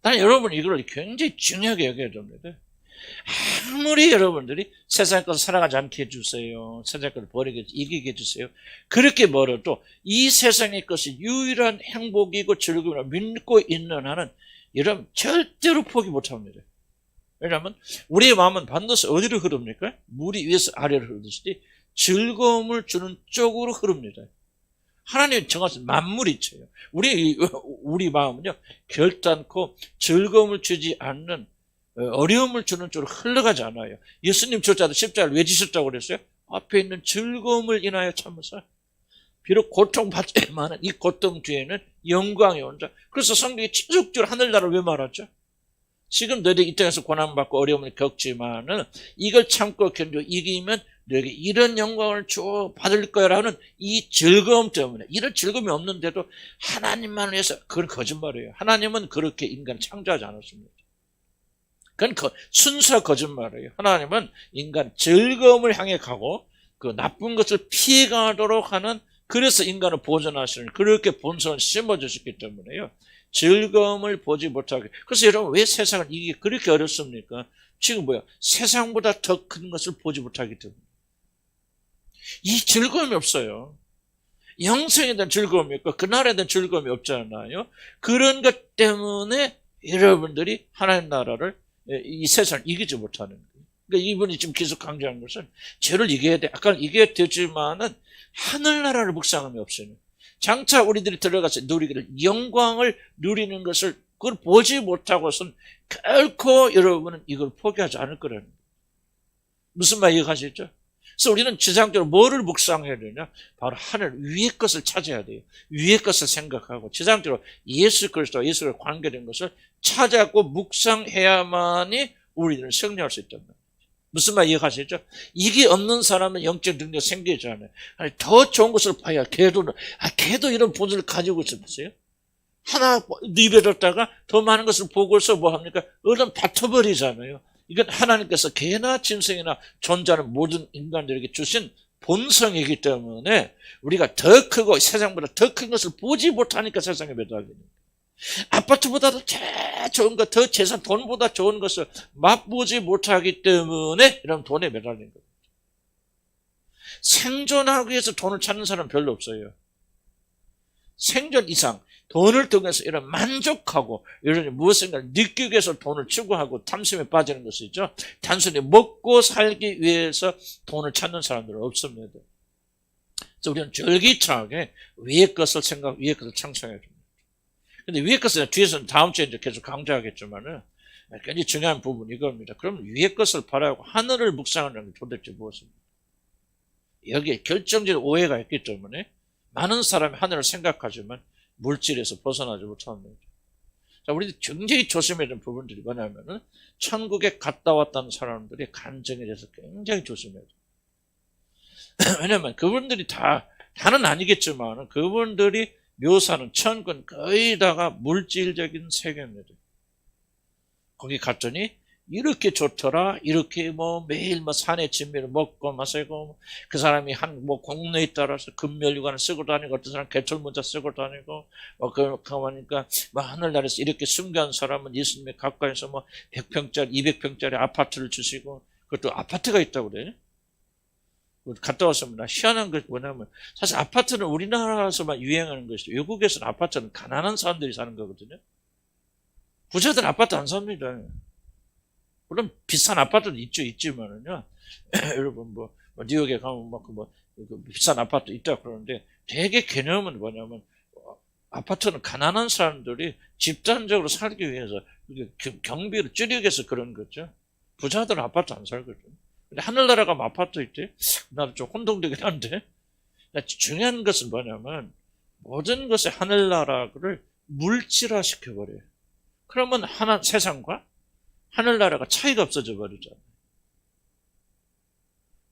나는 여러분 이걸 굉장히 중요하게 여겨야 됩니다. 아무리 여러분들이 세상 것을 사랑하지 않게 해주세요. 세상 것을 버리게 이기게 해주세요. 그렇게 멀어도 이 세상의 것이 유일한 행복이고 즐거움이라 믿고 있는 한은 여러분 절대로 포기 못합니다. 왜냐하면 우리의 마음은 반드시 어디로 흐릅니까? 물이 위에서 아래로 흐르듯이 즐거움을 주는 쪽으로 흐릅니다. 하나님 정하신 만물이체요. 우리 마음은요 결단코 즐거움을 주지 않는 어려움을 주는 쪽으로 흘러가지 않아요. 예수님조차도 십자가를 왜 지셨다고 그랬어요? 앞에 있는 즐거움을 인하여 참으사. 비록 고통받지만 이 고통 뒤에는 영광이 온다. 그래서 성경이 지속적으로 하늘나라를 왜 말하죠? 지금 너희들이 이 땅에서 고난받고 어려움을 겪지만은 이걸 참고 견디고 이기면 너에게 이런 영광을 줘 받을 거라는 이 즐거움 때문에 이런 즐거움이 없는데도 하나님만 위해서 그건 거짓말이에요. 하나님은 그렇게 인간을 창조하지 않았습니다. 그건 순수한 거짓말이에요. 하나님은 인간 즐거움을 향해 가고 그 나쁜 것을 피해가도록 하는 그래서 인간을 보존하시는 그렇게 본성을 심어주셨기 때문에요. 즐거움을 보지 못하게. 그래서 여러분 왜 세상을 이기기 그렇게 어렵습니까? 지금 세상보다 더 큰 것을 보지 못하기 때문에. 이 즐거움이 없어요. 영생에 대한 즐거움이 없고 그날에 대한 즐거움이 없잖아요. 그런 것 때문에 여러분들이 하나님 나라를, 이 세상을 이기지 못하는 거예요. 그러니까 이분이 지금 계속 강조하는 것은 죄를 이겨야 돼. 아까 이겨야 되지만은 하늘나라를 묵상함이 없어요. 장차 우리들이 들어가서 누리기를, 영광을 누리는 것을 그걸 보지 못하고선 결코 여러분은 이걸 포기하지 않을 거라는 거예요. 무슨 말 이해가시죠? 그래서 우리는 지상적으로 뭐를 묵상해야 되냐? 바로 하늘 위의 것을 찾아야 돼요. 위의 것을 생각하고 지상적으로 예수 그리스도와 예수를 관계된 것을 찾아고 묵상해야만이 우리들은 승리할 수 있단 말이에요. 무슨 말 이해가시죠? 이게 없는 사람은 영적 능력 생기지 않아요. 아니, 더 좋은 것을 봐야 걔도 이런 본질을 가지고 있었어요. 하나 입에뒀다가 더 많은 것을 보고서 뭐 합니까? 얼른 다퉈버리잖아요. 이건 하나님께서 개나 짐승이나 존재하는 모든 인간들에게 주신 본성이기 때문에 우리가 더 크고 세상보다 더 큰 것을 보지 못하니까 세상에 매달리는 거예요. 아파트보다도 제일 좋은 것, 더 재산, 돈보다 좋은 것을 맛보지 못하기 때문에 이런 돈에 매달리는 거예요. 생존하기 위해서 돈을 찾는 사람은 별로 없어요. 생존 이상 돈을 통해서 이런 만족하고 이런 무엇인가 느끼기 위해서 돈을 추구하고 탐심에 빠지는 것이죠. 단순히 먹고 살기 위해서 돈을 찾는 사람들은 없습니다. 그래서 우리는 절기차게 위의 것을 위의 것을 창성해야 됩니다. 근데 위의 것은 뒤에서는 다음 주에 이제 계속 강조하겠지만은 굉장히 중요한 부분이 이겁니다. 그럼 위의 것을 바라고 하늘을 묵상하는 게 도대체 무엇입니까? 여기에 결정적인 오해가 있기 때문에 많은 사람이 하늘을 생각하지만 물질에서 벗어나지 못합니다. 자, 우리도 굉장히 조심해야 되는 부분들이 뭐냐면은 천국에 갔다 왔다는 사람들이 간증에 대해서 굉장히 조심해야 돼요. 왜냐면 그분들이 다는 아니겠지만 그분들이 묘사하는 천국은 거의 다가 물질적인 세계입니다. 거기 갔더니 이렇게 좋더라. 이렇게 뭐 매일 뭐 산에 진미를 먹고 마시고 그 사람이 뭐 공로에 따라서 금멸류관을 쓰고 다니고 어떤 사람 개철문자 쓰고 다니고 뭐 그렇게 하니까 뭐 하늘나라에서 이렇게 숭배한 사람은 예수님의 가까이서 뭐 100평짜리 200평짜리 아파트를 주시고 그것도 아파트가 있다고 그래요. 갔다 왔습니다. 희한한 것이 뭐냐면 사실 아파트는 우리나라에서만 유행하는 것이죠. 외국에서는 아파트는 가난한 사람들이 사는 거거든요. 부자들은 아파트 안 삽니다. 물론 비싼 아파트도 있지만은요. 여러분 뭐 뉴욕에 가면 비싼 아파트 있다 그러는데 되게 개념은 뭐냐면 아파트는 가난한 사람들이 집단적으로 살기 위해서 경비를 줄이기 위해서 그런 거죠. 부자들은 아파트 안 살거든요. 근데 하늘나라 가면 아파트 있대? 나도 좀 혼동되긴 한데 중요한 것은 뭐냐면 모든 것의 하늘나라를 물질화 시켜버려요. 그러면 세상과 하늘나라가 차이가 없어져 버리잖아요.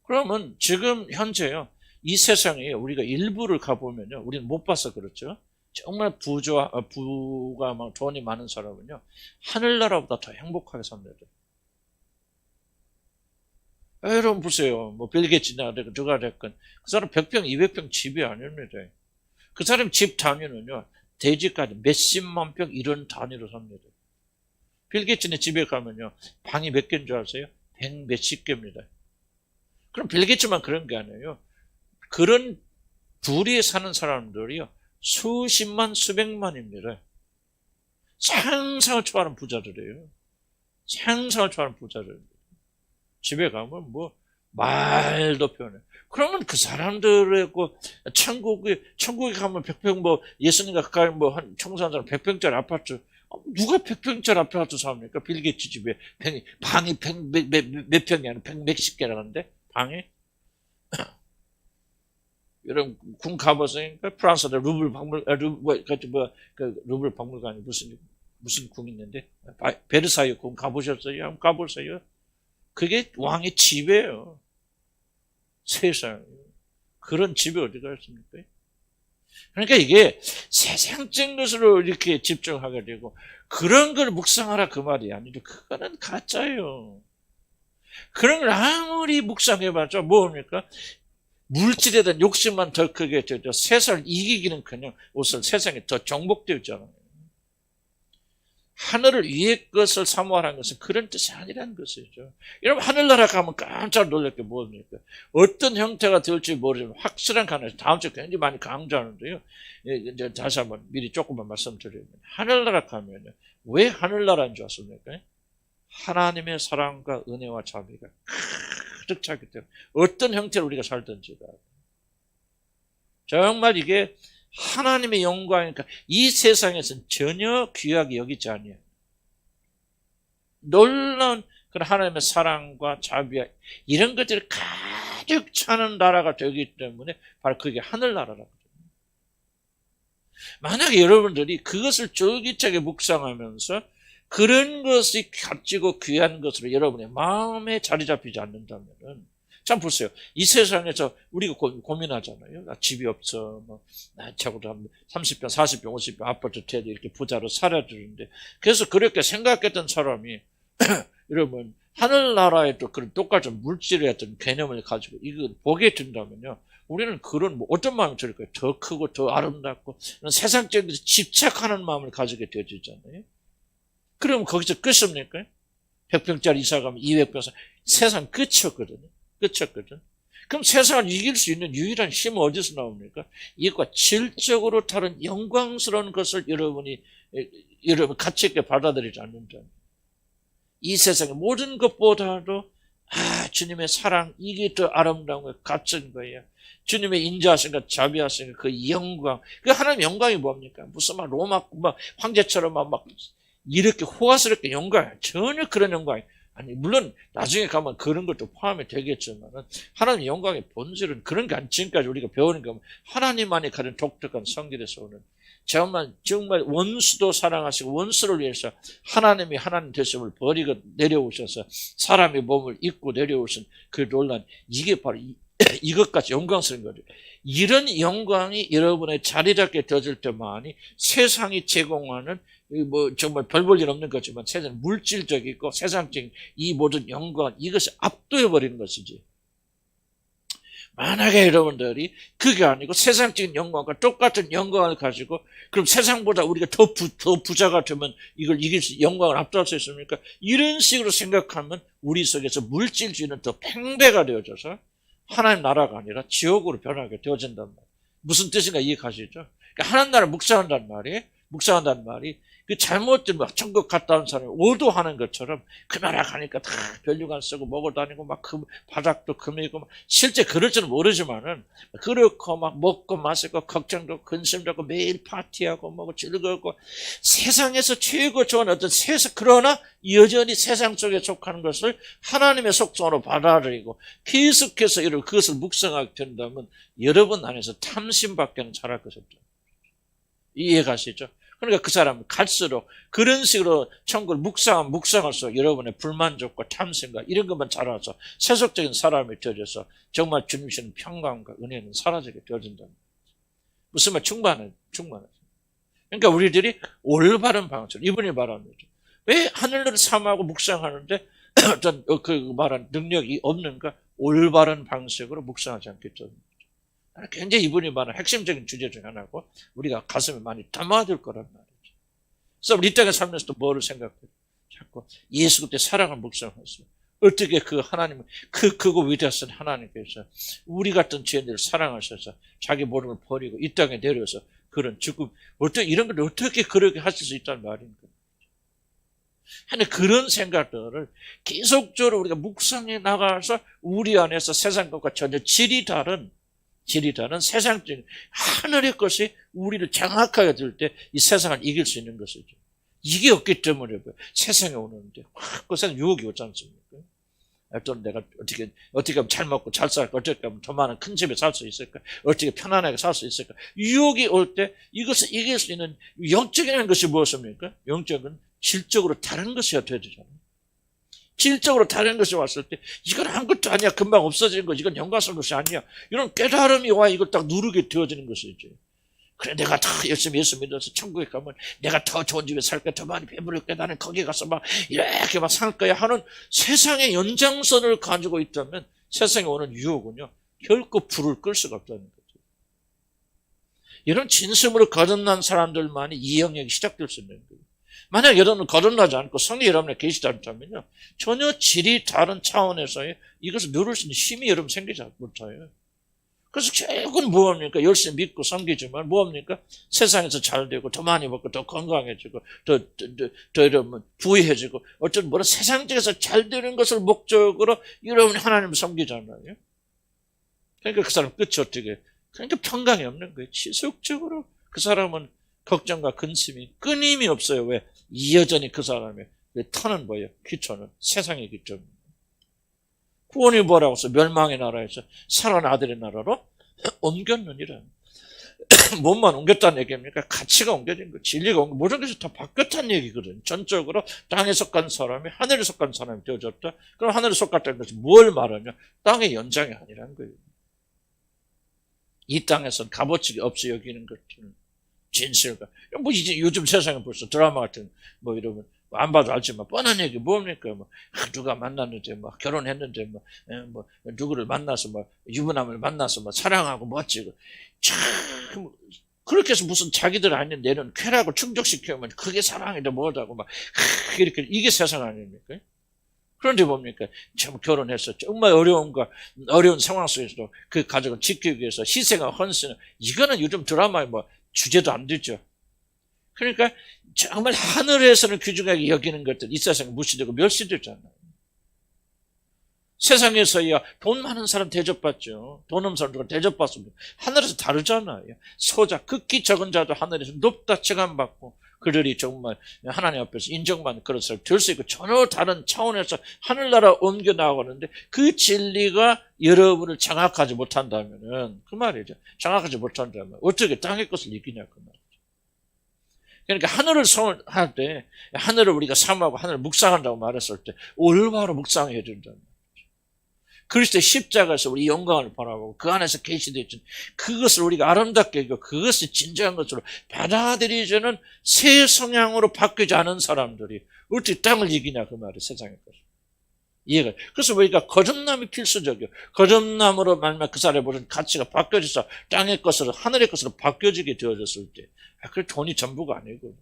그러면 지금 현재요, 이 세상에 우리가 일부를 가보면요, 우리는 못 봐서 그렇죠. 정말 부가 막 돈이 많은 사람은요, 하늘나라보다 더 행복하게 삽니다. 여러분 보세요. 뭐 빌 게이츠나 누가 됐건 그 사람 100평, 200평 집이 아닙니다. 그 사람 집 단위는요, 대지까지 몇십만 평 이런 단위로 삽니다. 빌 게이츠네 집에 가면요, 방이 몇 개인 줄 아세요? 100 몇십 개입니다. 그럼 빌 게이츠만 그런 게 아니에요. 그런 부리에 사는 사람들이요, 수십만, 수백만입니다. 상상을 초월하는 부자들이에요. 상상을 초월하는 부자들입니다. 집에 가면 뭐 말도 표현해. 그러면 그 사람들의 천국에 가면 100평 뭐 예수님과 가까이 뭐 한 청소한 사람 100평짜리 아파트, 누가 100평짜리 아파트 삽니까? 빌 게이츠 집에 방이 몇 평이 아니라 100 몇십 개라는데 방이. 여러분 궁 가보세요. 프랑스에 루블 박물관이 무슨 궁 있는데 베르사유 궁 가보셨어요? 한번 가보세요. 그게 왕의 집이에요. 세상에. 그런 집이 어디가 있습니까? 그러니까 이게 세상적인 것으로 이렇게 집중하게 되고 그런 걸 묵상하라 그 말이 아니죠. 그거는 가짜예요. 그런 걸 아무리 묵상해봤자 뭡니까? 물질에 대한 욕심만 더 크게 되죠. 세상을 이기기는 그냥 우선 세상에 더 정복되어 있잖아요. 하늘을 위의 것을 사모하라는 것은 그런 뜻이 아니라는 것이죠. 여러분, 하늘나라 가면 깜짝 놀랄 게 뭡니까? 어떤 형태가 될지 모르지만 확실한 가능성, 다음 주에 굉장히 많이 강조하는데요. 이제 다시 한번 미리 조금만 말씀드리면, 하늘나라 가면요. 왜 하늘나라인 줄 아십니까? 하나님의 사랑과 은혜와 자비가 가득 차기 때문에 어떤 형태로 우리가 살든지가 정말 이게 하나님의 영광이니까 이 세상에서는 전혀 귀하게 여기지 아니에요. 놀라운 그런 하나님의 사랑과 자비와 이런 것들이 가득 차는 나라가 되기 때문에 바로 그게 하늘나라라고. 만약에 여러분들이 그것을 쫄깃하게 묵상하면서 그런 것이 값지고 귀한 것으로 여러분의 마음에 자리 잡히지 않는다면 참 보세요. 이 세상에서 우리가 고민하잖아요. 나 집이 없어. 나 적어도 한 30평, 40평, 50평 아파트 태도 이렇게 부자로 살아야 되는데. 그래서 그렇게 생각했던 사람이 여러분 하늘나라에도 그런 똑같은 물질의 어떤 개념을 가지고 이걸 보게 된다면요. 우리는 그런 어떤 마음이 들 거예요. 더 크고 더 아름답고 세상적인 것에 집착하는 마음을 가지게 되어지잖아요. 그러면 거기서 끝입니까? 100평짜리 이사 가면 200평 세상 끝이었거든요. 끝이었거든. 그럼 세상을 이길 수 있는 유일한 힘은 어디서 나옵니까? 이것과 질적으로 다른 영광스러운 것을 여러분 가치 있게 받아들이지 않는다면 이 세상의 모든 것보다도 주님의 사랑 이게 더 아름다운 거예요. 값진 거예요. 주님의 인자하신가 자비하신가 그 영광. 그 하나님의 영광이 뭡니까? 무슨 막 로마 황제처럼 막 이렇게 호화스럽게 영광. 전혀 그런 영광이 아니 물론 나중에 가면 그런 것도 포함이 되겠지만 하나님의 영광의 본질은 그런 게 아니 지금까지 우리가 배우는 게 하나님만이 가진 독특한 성질에서 오는 정말 원수도 사랑하시고 원수를 위해서 하나님이 하나님 되심을 버리고 내려오셔서 사람의 몸을 입고 내려오신 그 논란 이게 바로 이것까지 영광스러운 거죠. 이런 영광이 여러분의 자리 잡게 되어질 때만이 세상이 제공하는 정말 별 볼 일 없는 거지만 세상 물질적이고 세상적인 이 모든 영광 이것이 압도해 버리는 것이지. 만약에 여러분들이 그게 아니고 세상적인 영광과 똑같은 영광을 가지고 그럼 세상보다 우리가 더 부자가 되면 이걸 이길 수 영광을 압도할 수 있습니까? 이런 식으로 생각하면 우리 속에서 물질주의는 더 팽배가 되어져서 하나님 나라가 아니라 지옥으로 변하게 되어진단 말이에요. 무슨 뜻인가 이해가시죠? 그러니까 하나님 나라를 묵상한다는 말이 그 잘못된 천국 갔다 온 사람이 오도하는 것처럼 그 나라 가니까 다 별류관 쓰고 먹어 다니고 막 그 바닥도 금이고 실제 그럴 줄은 모르지만은 그렇고 막 먹고 마시고 걱정도 근심도 하고 매일 파티하고 뭐고 즐거웠고 세상에서 최고 좋은 어떤 세상 그러나 여전히 세상 속에 속하는 것을 하나님의 속성으로 받아들이고 계속해서 그것을 묵상하게 된다면 여러분 안에서 탐심밖에는 잘할 것이 없죠. 이해가시죠? 그러니까 그 사람은 갈수록 그런 식으로 천국을 묵상할수록 여러분의 불만족과 탐심과 이런 것만 자라서 세속적인 사람이 되어져서 정말 주님 주시는 평강과 은혜는 사라지게 되어진다는 거죠. 무슨 말 충만하죠. 그러니까 우리들이 올바른 방식으로 이분이 말하는 거죠. 왜 하늘을 사모하고 묵상하는데 어떤 그 말한 능력이 없는가? 올바른 방식으로 묵상하지 않기 때문에. 굉장히 이분이 말하는 핵심적인 주제 중 하나고 우리가 가슴에 많이 담아야 될 거란 말이죠. 그래서 우리 이 땅에 살면서도 뭐를 생각해요? 자꾸 예수 그때 사랑을 묵상했어요. 어떻게 그 하나님, 크고 위대하신 하나님께서 우리 같은 죄인들을 사랑하셔서 자기 모든 걸 버리고 이 땅에 내려서 그런 죽음, 이런 걸 어떻게 그렇게 하실 수 있다는 말인가? 하는 그런 생각들을 계속적으로 우리가 묵상해 나가서 우리 안에서 세상 것과 전혀 질이 다른 세상적인 하늘의 것이 우리를 장악하게 될 때 이 세상을 이길 수 있는 것이죠. 이게 없기 때문에 세상에 오는데 그 세상 유혹이 오지 않습니까? 또 내가 어떻게 하면 잘 먹고 잘 살까? 어떻게 하면 더 많은 큰 집에 살 수 있을까? 어떻게 편안하게 살 수 있을까? 유혹이 올 때 이것을 이길 수 있는 영적인 것이 무엇입니까? 영적은 질적으로 다른 것이어야 되잖아요. 질적으로 다른 것이 왔을 때 이건 아무것도 아니야. 금방 없어지는 거. 이건 영광스러운 것이 아니야. 이런 깨달음이 와 이걸 딱 누르게 되어지는 것이지. 그래 내가 다 열심히 예수 믿어서 천국에 가면 내가 더 좋은 집에 살 거야. 더 많이 배부를 거야. 나는 거기 가서 막 이렇게 막 살 거야 하는 세상의 연장선을 가지고 있다면 세상에 오는 유혹은요. 결코 불을 끌 수가 없다는 거죠. 이런 진심으로 거듭난 사람들만이 이 영역이 시작될 수 있는 거예요. 만약 여러분은 거듭나지 않고 성령 여러분에 계시지 않다면요, 전혀 질이 다른 차원에서의 이것을 누릴 수 있는 힘이 여러분 생기지 못해요. 그래서 결국은 뭐합니까? 열심히 믿고 섬기지만 뭐합니까? 세상에서 잘 되고 더 많이 먹고 더 건강해지고 더 여러분 부유해지고 어쨌든 뭐라 세상적에서 잘 되는 것을 목적으로 여러분이 하나님을 섬기잖아요. 그러니까 그 사람 끝이 어떻게? 그러니까 평강이 없는 거예요. 지속적으로 그 사람은 걱정과 근심이 끊임이 없어요. 왜? 여전히 그 사람의 터는 뭐예요? 기초는 세상의 기초입니다. 구원이 뭐라고 해서 멸망의 나라에서 살아난 아들의 나라로 옮겼느니라. 몸만 옮겼다는 얘기입니까? 가치가 옮겨진 거, 진리가 옮겨, 모든 것이 다 바뀌었다는 얘기거든요. 전적으로 땅에 속한 사람이 하늘에 속한 사람이 되어졌다. 그럼 하늘에 속았다는 것이 뭘 말하냐? 땅의 연장이 아니란 거예요. 이 땅에서는 값어치 없이 여기는 것들은 진실과, 뭐 이제 요즘 세상에 벌써 드라마 같은, 뭐 여러분, 안 봐도 알지만 뻔한 얘기 뭡니까? 뭐 누가 만났는데 뭐 결혼했는데 뭐 누구를 만나서 뭐 유부남을 만나서 뭐 사랑하고 뭐 어찌고 참 그렇게 해서 무슨 자기들 아닌 내는 쾌락을 충족시키면 그게 사랑이다 뭐다고 막 이렇게 이게 세상 아닙니까? 그런데 뭡니까? 참 결혼해서 정말 어려운 상황 속에서도 그 가족을 지키기 위해서 희생과 헌신을, 이거는 요즘 드라마에 뭐 주제도 안 되죠. 그러니까 정말 하늘에서는 귀중하게 여기는 것들 이 세상에 무시되고 멸시되잖아요. 세상에서야 돈 많은 사람 대접받죠. 돈 없는 사람들은 대접받습니다. 하늘에서 다르잖아요. 소자, 극히 적은 자도 하늘에서 높다 칭함받고 그들이 정말 하나님 앞에서 인정받는 그런 사람이 될 수 있고 전혀 다른 차원에서 하늘나라 옮겨 나가는데 그 진리가 여러분을 장악하지 못한다면은 그 말이죠. 장악하지 못한다면 어떻게 땅의 것을 이기냐 그 말이죠. 그러니까 하늘을 할 때 하늘을 우리가 사모하고 하늘을 묵상한다고 말했을 때 올바로 묵상해야 된다는 거죠. 그리스도의 십자가에서 우리 영광을 바라보고 그 안에서 계시되어진 그것을 우리가 아름답게 여기고 그것이 진정한 것으로 받아들이지는 새 성향으로 바뀌지 않은 사람들이 어떻게 땅을 이기냐 그 말이 세상의 것을. 이해가. 그래서 우리가 거듭남이 필수적이에요. 거듭남으로 말미암아 그 사람의 모든 가치가 바뀌어져서 땅의 것으로 하늘의 것으로 바뀌어지게 되어졌을 때, 그 돈이 전부가 아니구나.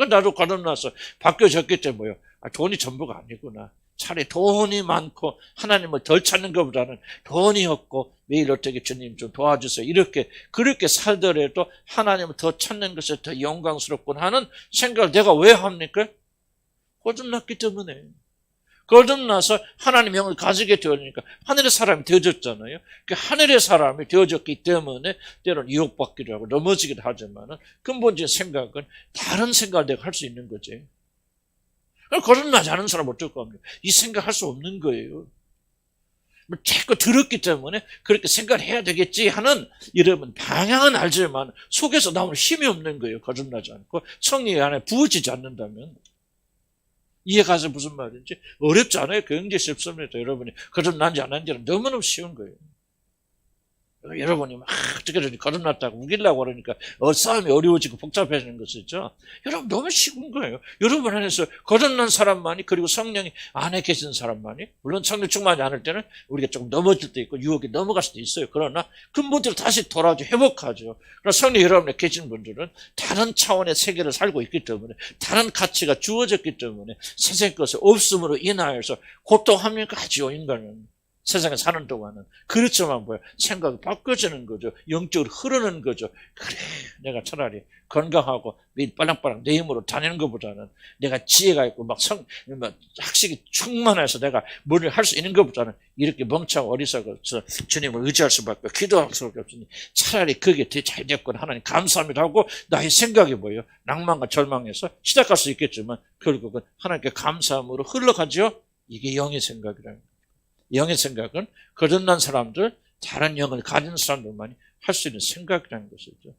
나도 거듭나서 바뀌어졌기 때문에 돈이 전부가 아니구나. 차라리 돈이 많고 하나님을 덜 찾는 것보다는 돈이 없고 매일 어떻게 주님 좀 도와주세요. 이렇게 그렇게 살더라도 하나님을 더 찾는 것이 더 영광스럽군 하는 생각을 내가 왜 합니까? 거듭났기 때문에. 거듭나서 하나님의 영을 가지게 되니까 하늘의 사람이 되어졌잖아요. 그 하늘의 사람이 되어졌기 때문에 때로는 유혹받기도 하고 넘어지기도 하지만 근본적인 생각은 다른 생각을 내가 할 수 있는 거지. 거듭나지 않은 사람은 어떨 겁니까? 이 생각할 수 없는 거예요. 자꾸 들었기 때문에 그렇게 생각을 해야 되겠지 하는 여러분 방향은 알지만 속에서 나오는 힘이 없는 거예요. 거듭나지 않고 성령이 안에 부어지지 않는다면. 이해가서 무슨 말인지 어렵지 않아요. 굉장히 쉽습니다. 여러분이 거듭난지 안 한지는 너무너무 쉬운 거예요. 여러분이 막 어떻게든 거듭났다고 우기려고 그러니까 싸움이 어려워지고 복잡해지는 것이죠. 여러분 너무 쉬운 거예요. 여러분 안에서 거듭난 사람만이 그리고 성령이 안에 계시는 사람만이 물론 성령 충만하지 않을 때는 우리가 조금 넘어질 때 있고 유혹에 넘어갈 수도 있어요. 그러나 근본적으로 다시 돌아오죠. 회복하죠. 그러나 성령 여러분에 계신 분들은 다른 차원의 세계를 살고 있기 때문에 다른 가치가 주어졌기 때문에 세상 것이 없음으로 인하여서 고통합니까? 하지요. 인간은. 세상에 사는 동안은. 그렇지만 뭐야? 생각이 바뀌어지는 거죠. 영적으로 흐르는 거죠. 그래, 내가 차라리 건강하고 매일 빨랑빨랑 내 힘으로 다니는 것보다는 내가 지혜가 있고 막 학식이 충만해서 내가 뭘 할 수 있는 것보다는 이렇게 멍청하고 어리석어서 주님을 의지할 수밖에 기도할 수밖에 없으니 차라리 그게 더 잘 됐구나. 하나님 감사합니다 하고 나의 생각이 뭐예요? 낭만과 절망에서 시작할 수 있겠지만 결국은 하나님께 감사함으로 흘러가죠. 이게 영의 생각이라는 거예요. 영의 생각은 거듭난 사람들, 다른 영을 가진 사람들만이 할 수 있는 생각이라는 것이죠.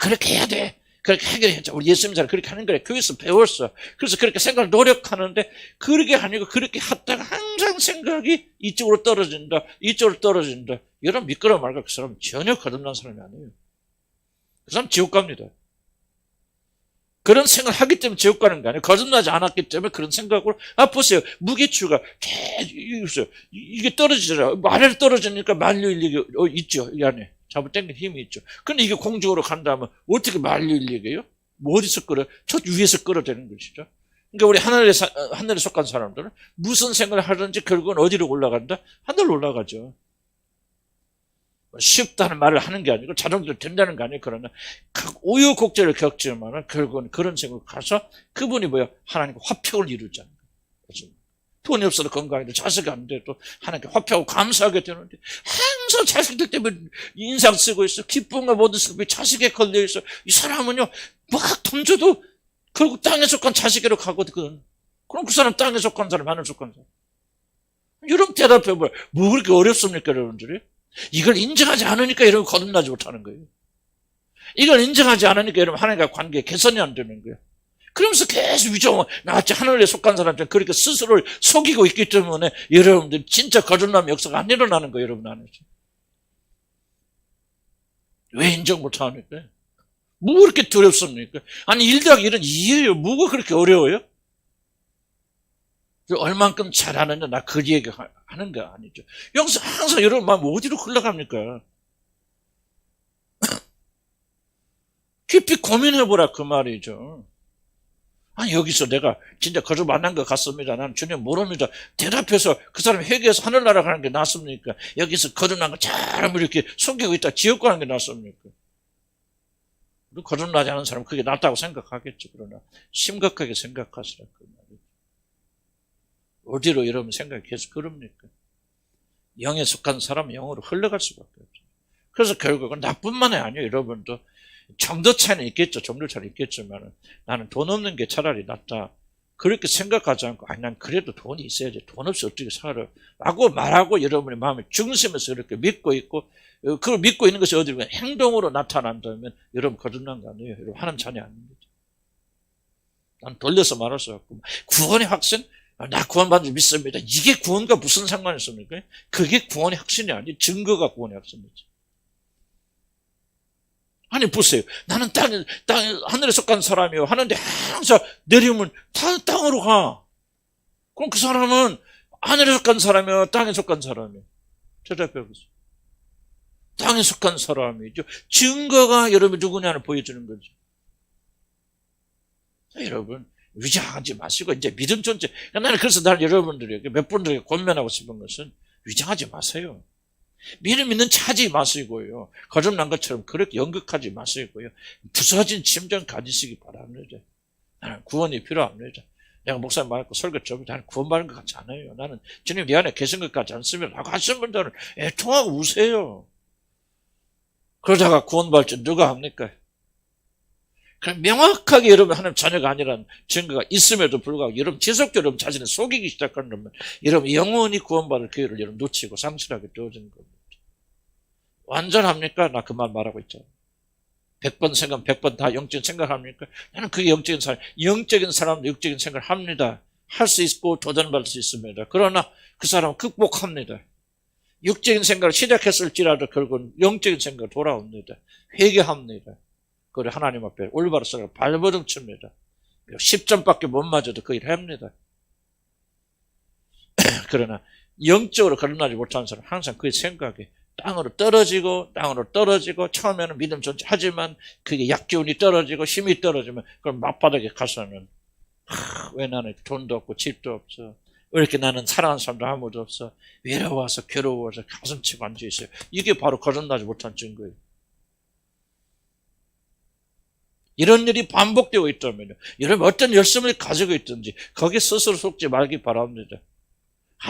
그렇게 해야 돼. 그렇게 해결했죠. 우리 예수님처럼 그렇게 하는 거래. 교회에서 배웠어. 그래서 그렇게 생각을 노력하는데 그렇게 아니고 그렇게 하다가 항상 생각이 이쪽으로 떨어진다. 이쪽으로 떨어진다. 여러분 믿거나 말까 그 사람은 전혀 거듭난 사람이 아니에요. 그 사람 지옥 갑니다. 그런 생각을 하기 때문에 지옥 가는 거 아니에요. 거듭나지 않았기 때문에 그런 생각으로. 보세요. 무게추가 이게 떨어지잖아요. 아래로 떨어지니까 만유인력이 있죠. 이 안에. 잡아 당긴 힘이 있죠. 근데 이게 공중으로 간다면 어떻게 만유인력이에요? 뭐 어디서 끌어? 저 위에서 끌어대는 것이죠. 그러니까 우리 하늘에 속한 사람들은 무슨 생각을 하든지 결국은 어디로 올라간다? 하늘로 올라가죠. 쉽다는 말을 하는 게 아니고 자동적으로 된다는 거 아니에요. 그러나 각 우여곡절을 겪지만 결국은 그런 생각을 가서 그분이 뭐야? 하나님과 화평을 이루자는 거예요. 돈이 없어도 건강해도 자식이 안 돼도 하나님께 화평하고 감사하게 되는데 항상 자식들 때문에 인상 쓰고 있어. 기쁨과 모든 슬픔이 자식에 걸려 있어. 이 사람은요 막 돈 줘도 결국 땅에 속한 자식으로 가거든. 그럼 그 사람 땅에 속한 사람, 하늘 속한 사람. 이런 대답해 뭐 그렇게 어렵습니까, 여러분들이? 이걸 인정하지 않으니까 여러분 거듭나지 못하는 거예요. 이걸 인정하지 않으니까 여러분 하나님과 관계 개선이 안 되는 거예요. 그러면서 계속 나같이 하늘에 속한 사람들은 그렇게 스스로를 속이고 있기 때문에 여러분들 진짜 거듭남 역사가 안 일어나는 거예요, 여러분 안에서. 왜 인정 못하니까? 뭐가 그렇게 두렵습니까? 아니, 1더하기 1은 2예요. 뭐가 그렇게 어려워요? 얼만큼 잘하느냐, 나 그 얘기 하는 거 아니죠. 여기서 항상 여러분 마음 어디로 흘러갑니까? 깊이 고민해보라, 그 말이죠. 아니, 여기서 내가 진짜 거듭 만난 것 같습니다. 나는 주님 모릅니다. 대답해서 그 사람 회개해서 하늘나라 가는 게 낫습니까? 여기서 거듭난 거 잘 이렇게 숨기고 있다 지옥 가는 게 낫습니까? 거듭나지 않은 사람은 그게 낫다고 생각하겠죠. 그러나 심각하게 생각하시라 그 말이죠. 어디로 여러분 생각이 계속 그럽니까? 영에 속한 사람은 영으로 흘러갈 수밖에 없죠. 그래서 결국은 나뿐만이 아니에요. 여러분도 정도 차이는 있겠죠. 정도 차이는 있겠지만 나는 돈 없는 게 차라리 낫다. 그렇게 생각하지 않고 난 그래도 돈이 있어야지. 돈 없이 어떻게 살아. 라고 말하고 여러분의 마음에 중심에서 이렇게 믿고 있고 그걸 믿고 있는 것이 어디로 행동으로 나타난다면 여러분 거듭난 거 아니에요. 여러분 하나님 자녀 아닙니다. 난 돌려서 말할 수 없고 구원의 확신? 나 구원받는 줄 믿습니다. 이게 구원과 무슨 상관이 있습니까? 그게 구원의 확신이 아니지 증거가 구원의 확신이지. 아니 보세요. 나는 하늘에 속한 사람이요 하는데 항상 내리면 땅으로 가. 그럼 그 사람은 하늘에 속한 사람이요 땅에 속한 사람이요. 대답해 보세요. 땅에 속한 사람이죠. 증거가 여러분 누구냐를 보여주는 거죠. 여러분 위장하지 마시고 이제 믿음 존재. 나는 그래서 여러분들에게 몇 분들에게 권면하고 싶은 것은 위장하지 마세요. 믿음 있는 차지 마시고요. 거듭난 것처럼 그렇게 연극하지 마시고요. 부서진 심정 가지시기 바랍니다. 나는 구원이 필요합니다. 내가 목사님 말고 설교 좀 나는 구원받는 것 같지 않아요. 나는 주님 내 안에 계신 것 같지 않습니다. 라고 하시는 분들은 애통하고 우세요. 그러다가 구원받을 줄 누가 합니까? 그럼 명확하게 여러분 하나님 자녀가 아니라는 증거가 있음에도 불구하고 여러분 지속적으로 여러분 자신을 속이기 시작하면 여러분 영원히 구원받을 기회를 여러분 놓치고 상실하게 되어지는 겁니다. 완전합니까? 나 그 말 말하고 있잖아요. 100번 생각, 100번 다 영적인 생각합니까? 나는 그게 영적인 사람도 영적인 생각을 합니다. 할 수 있고 도전받을 수 있습니다. 그러나 그 사람은 극복합니다. 육적인 생각을 시작했을지라도 결국은 영적인 생각으로 돌아옵니다. 회개합니다. 그리고 하나님 앞에 올바로 서로 발버둥 칩니다. 10점밖에 못 맞아도 그 일을 합니다. 그러나 영적으로 거듭나지 못하는 사람은 항상 그 생각이 땅으로 떨어지고 처음에는 믿음 존재하지만 그게 약기운이 떨어지고 힘이 떨어지면 그럼 맞바닥에 가서는 왜 나는 돈도 없고 집도 없어. 왜 이렇게 나는 사랑하는 사람도 아무도 없어. 외로워서 괴로워서 가슴치고 앉아있어요. 이게 바로 거듭나지 못한 증거예요. 이런 일이 반복되고 있다면요. 여러분 어떤 열심을 가지고 있든지 거기에 스스로 속지 말기 바랍니다.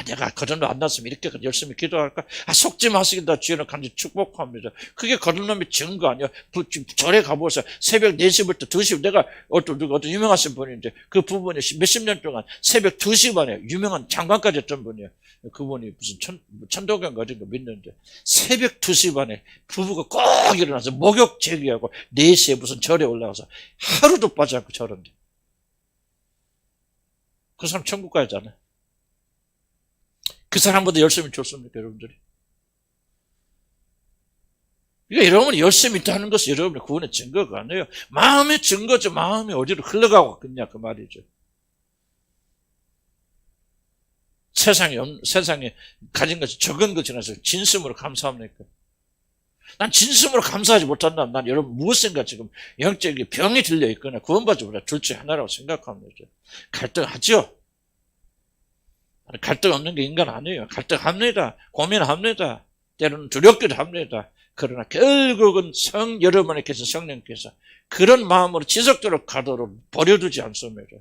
내가 거듭남 안 났으면 이렇게 열심히 기도할까? 속지 마시긴다 주여는 간절히 축복합니다. 그게 거듭남의 증거 아니야. 절에 가보세요. 새벽 4시부터 2시, 내가 어떤 유명하신 분인데 그 부분이 몇십 년 동안 새벽 2시 반에 유명한 장관까지 했던 분이에요. 그분이 무슨 천도경 어딘가 믿는데 새벽 2시 반에 부부가 꼭 일어나서 목욕 제기하고 4시에 무슨 절에 올라가서 하루도 빠지 않고 절한대. 그 사람 천국 가야잖아요. 그 사람보다 열심히 줬습니까, 여러분들이? 그러니까 여러분이 열심히 있다는 것은 여러분의 구원의 증거가 아니에요. 마음의 증거죠. 마음이 어디로 흘러가고 있냐, 그 말이죠. 세상에 가진 것이 적은 것이라서 진심으로 감사합니까? 난 진심으로 감사하지 못한다. 난 여러분 무엇인가 지금 영적인 병이 들려 있거나 구원받지 못한 둘 중에 하나라고 생각합니다. 갈등하죠. 갈등 없는 게 인간 아니에요. 갈등합니다. 고민합니다. 때로는 두렵기도 합니다. 그러나 결국은 여러분께서 성령께서 그런 마음으로 지속적으로 가도록 버려두지 않습니다.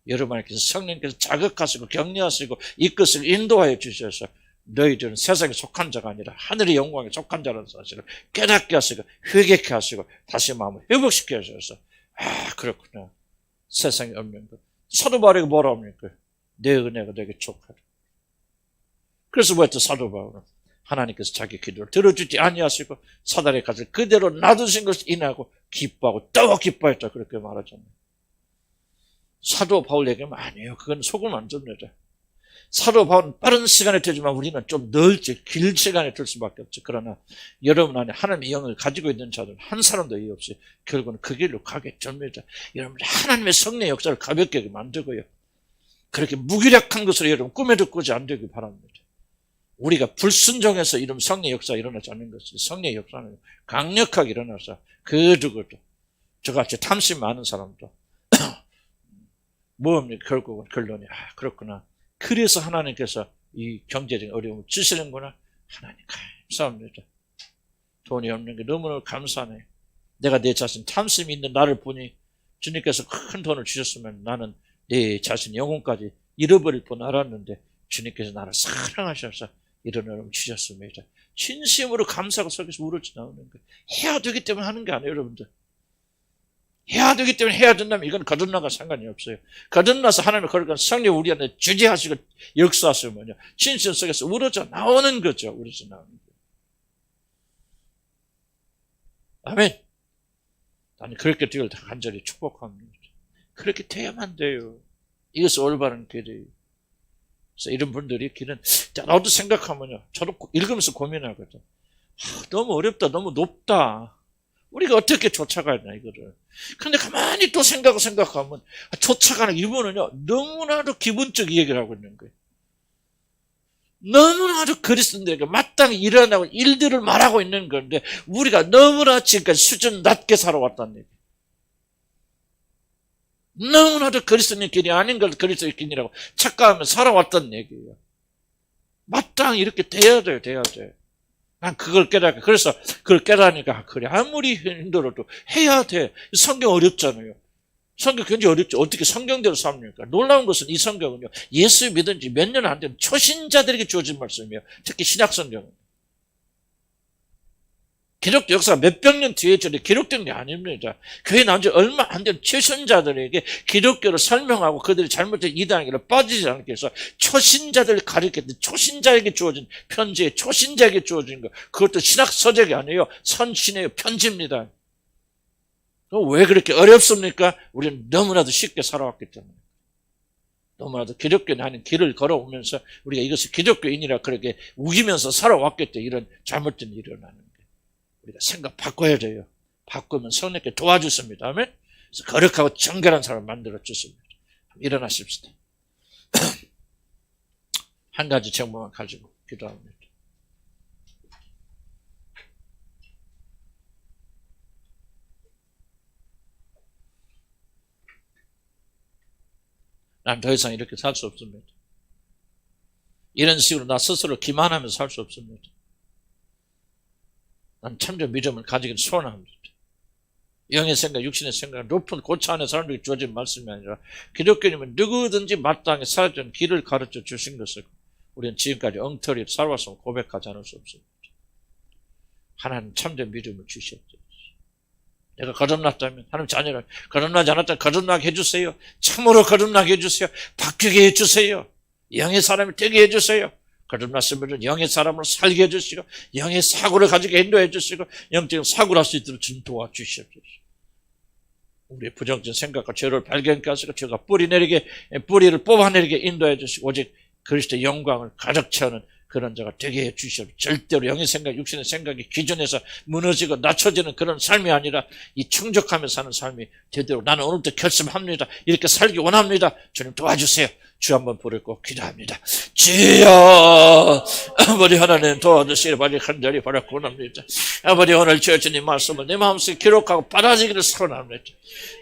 여러분께서 성령께서 자극하시고 격려하시고 이끄시고 인도하여 주셔서 너희들은 세상에 속한 자가 아니라 하늘의 영광에 속한 자라는 사실을 깨닫게 하시고 회개케 하시고 다시 마음을 회복시켜 주셔서 그렇구나. 세상에 없는 것. 사도 바울이 뭐라 합니까? 내 은혜가 내게 족하다. 그래서 뭐였죠? 사도 바울은 하나님께서 자기 기도를 들어주지 아니하시고 사단의 가지를 그대로 놔두신 것을 인하고 기뻐하고 또 기뻐했다. 그렇게 말하잖아요. 사도 바울 얘기하면 아니에요. 그건 속으면 안 됩니다. 사도 바울은 빠른 시간에 되지만 우리는 좀 넓지 길 시간에 될 수밖에 없죠. 그러나 여러분 안에 하나님의 영을 가지고 있는 자들은 한 사람도 이유 없이 결국은 그 길로 가게 됩니다. 여러분 하나님의 성령의 역사를 가볍게 만들고요. 그렇게 무기력한 것으로 여러분 꿈에도 꾸지 안 되길 바랍니다. 우리가 불순종해서 이런 성령의 역사가 일어나지 않는 것이 성령의 역사는 강력하게 일어나서 그 누구도 저같이 탐심 많은 사람도 뭐합니까? 결국은 결론이 그렇구나. 그래서 하나님께서 이 경제적인 어려움을 주시는구나. 하나님 감사합니다. 돈이 없는 게 너무너무 감사하네. 내가 내 자신 탐심이 있는 나를 보니 주님께서 큰 돈을 주셨으면 나는 내 자신 영혼까지 잃어버릴 뻔 알았는데 주님께서 나를 사랑하셔서 이런 어려움을 주셨습니다. 진심으로 감사가 속에서 우러져 나오는 거예요. 해야 되기 때문에 하는 게 아니에요, 여러분들. 해야 되기 때문에 해야 된다면 이건 거듭나가 상관이 없어요. 거듭나서 하나님의 거룩한 성령 우리 안에 주재하시고 역사하시면요. 진심 속에서 우러져 나오는 거죠. 우러져 나오는 거예요. 아멘. 나는 그렇게 되길 간절히 축복합니다. 그렇게 돼야만 돼요. 이것이 올바른 길이에요. 그래서 이런 분들이 길은 나도 생각하면요. 저도 읽으면서 고민하거든. 너무 어렵다. 너무 높다. 우리가 어떻게 쫓아가야 되나 이거를. 근데 가만히 또 생각하면 쫓아가는 이분은요. 너무나도 기본적 얘기를 하고 있는 거예요. 너무나도 그리스도인들에게 마땅히 일어나고 일들을 말하고 있는 건데 우리가 너무나 지금까지 수준 낮게 살아왔다는 얘기예요. 너무나도 그리스도인 길이 아닌 걸 그리스도의 길이라고 착각하며 살아왔다는 얘기예요. 마땅히 이렇게 돼야 돼요. 돼야 돼. 난 그걸 깨닫고 그래서 그걸 깨닫으니까 그래 아무리 힘들어도 해야 돼. 성경 어렵잖아요. 성경 굉장히 어렵죠. 어떻게 성경대로 삽니까? 놀라운 것은 이 성경은요. 예수 믿은 지 몇 년 안 된 초신자들에게 주어진 말씀이에요. 특히 신약 성경은. 기독교 역사가 몇백 년 뒤에 전에 기록된 게 아닙니다. 교회 나온 지 얼마 안 된 초신자들에게 기독교를 설명하고 그들이 잘못된 이단에게 빠지지 않게 해서 초신자들을 가르쳤는데 초신자에게 주어진 편지에 초신자에게 주어진 거 그것도 신학 서적이 아니에요. 선신의 편지입니다. 왜 그렇게 어렵습니까? 우리는 너무나도 쉽게 살아왔기 때문에. 너무나도 기독교인 하는 길을 걸어오면서 우리가 이것을 기독교인이라 그렇게 우기면서 살아왔기 때문에 이런 잘못된 일이 일어나는 거예요. 우리가 생각 바꿔야 돼요. 바꾸면 성령께 도와주십니다. 아멘? 그래서 거룩하고 정결한 사람을 만들어 주십니다. 일어나십시다. 한 가지 정보만 가지고 기도합니다. 난 더 이상 이렇게 살 수 없습니다. 이런 식으로 나 스스로 기만하면서 살 수 없습니다. 난 참된 믿음을 가지기를 소원합니다. 영의 생각, 육신의 생각, 높은 고차 안에 사람들이 주어진 말씀이 아니라 기독교님은 누구든지 마땅히 살아야 되는 길을 가르쳐 주신 것을 우리는 지금까지 엉터리 살아왔으면 고백하지 않을 수 없습니다. 하나님 참된 믿음을 주셨죠. 내가 거듭났다면 하나님 자녀를 거듭나지 않았다면 거듭나게 해주세요. 참으로 거듭나게 해주세요. 바뀌게 해주세요. 영의 사람이 되게 해주세요. 거듭났으면 영의 사람으로 살게 해주시고 영의 사고를 가지게 인도해 주시고 영적인 사고를 할 수 있도록 좀 도와주시옵소서. 우리의 부정적인 생각과 죄를 발견케 하시고 죄가 뿌리를 뽑아내리게 인도해 주시고 오직 그리스도의 영광을 가득 채우는 그런 자가 되게 해 주시옵소서. 절대로 영의 생각, 육신의 생각이 기준에서 무너지고 낮춰지는 그런 삶이 아니라 이 충족하며 사는 삶이 제대로 나는 오늘부터 결심합니다. 이렇게 살기 원합니다. 주님 도와주세요. 주 한번 부르고 기도합니다. 주여, 아버지 하나님 도와주시길 바리 간절히 바라고 원합니다. 아버지 오늘 주님 말씀을 내 마음속에 기록하고 받아들이기를 소원합니다.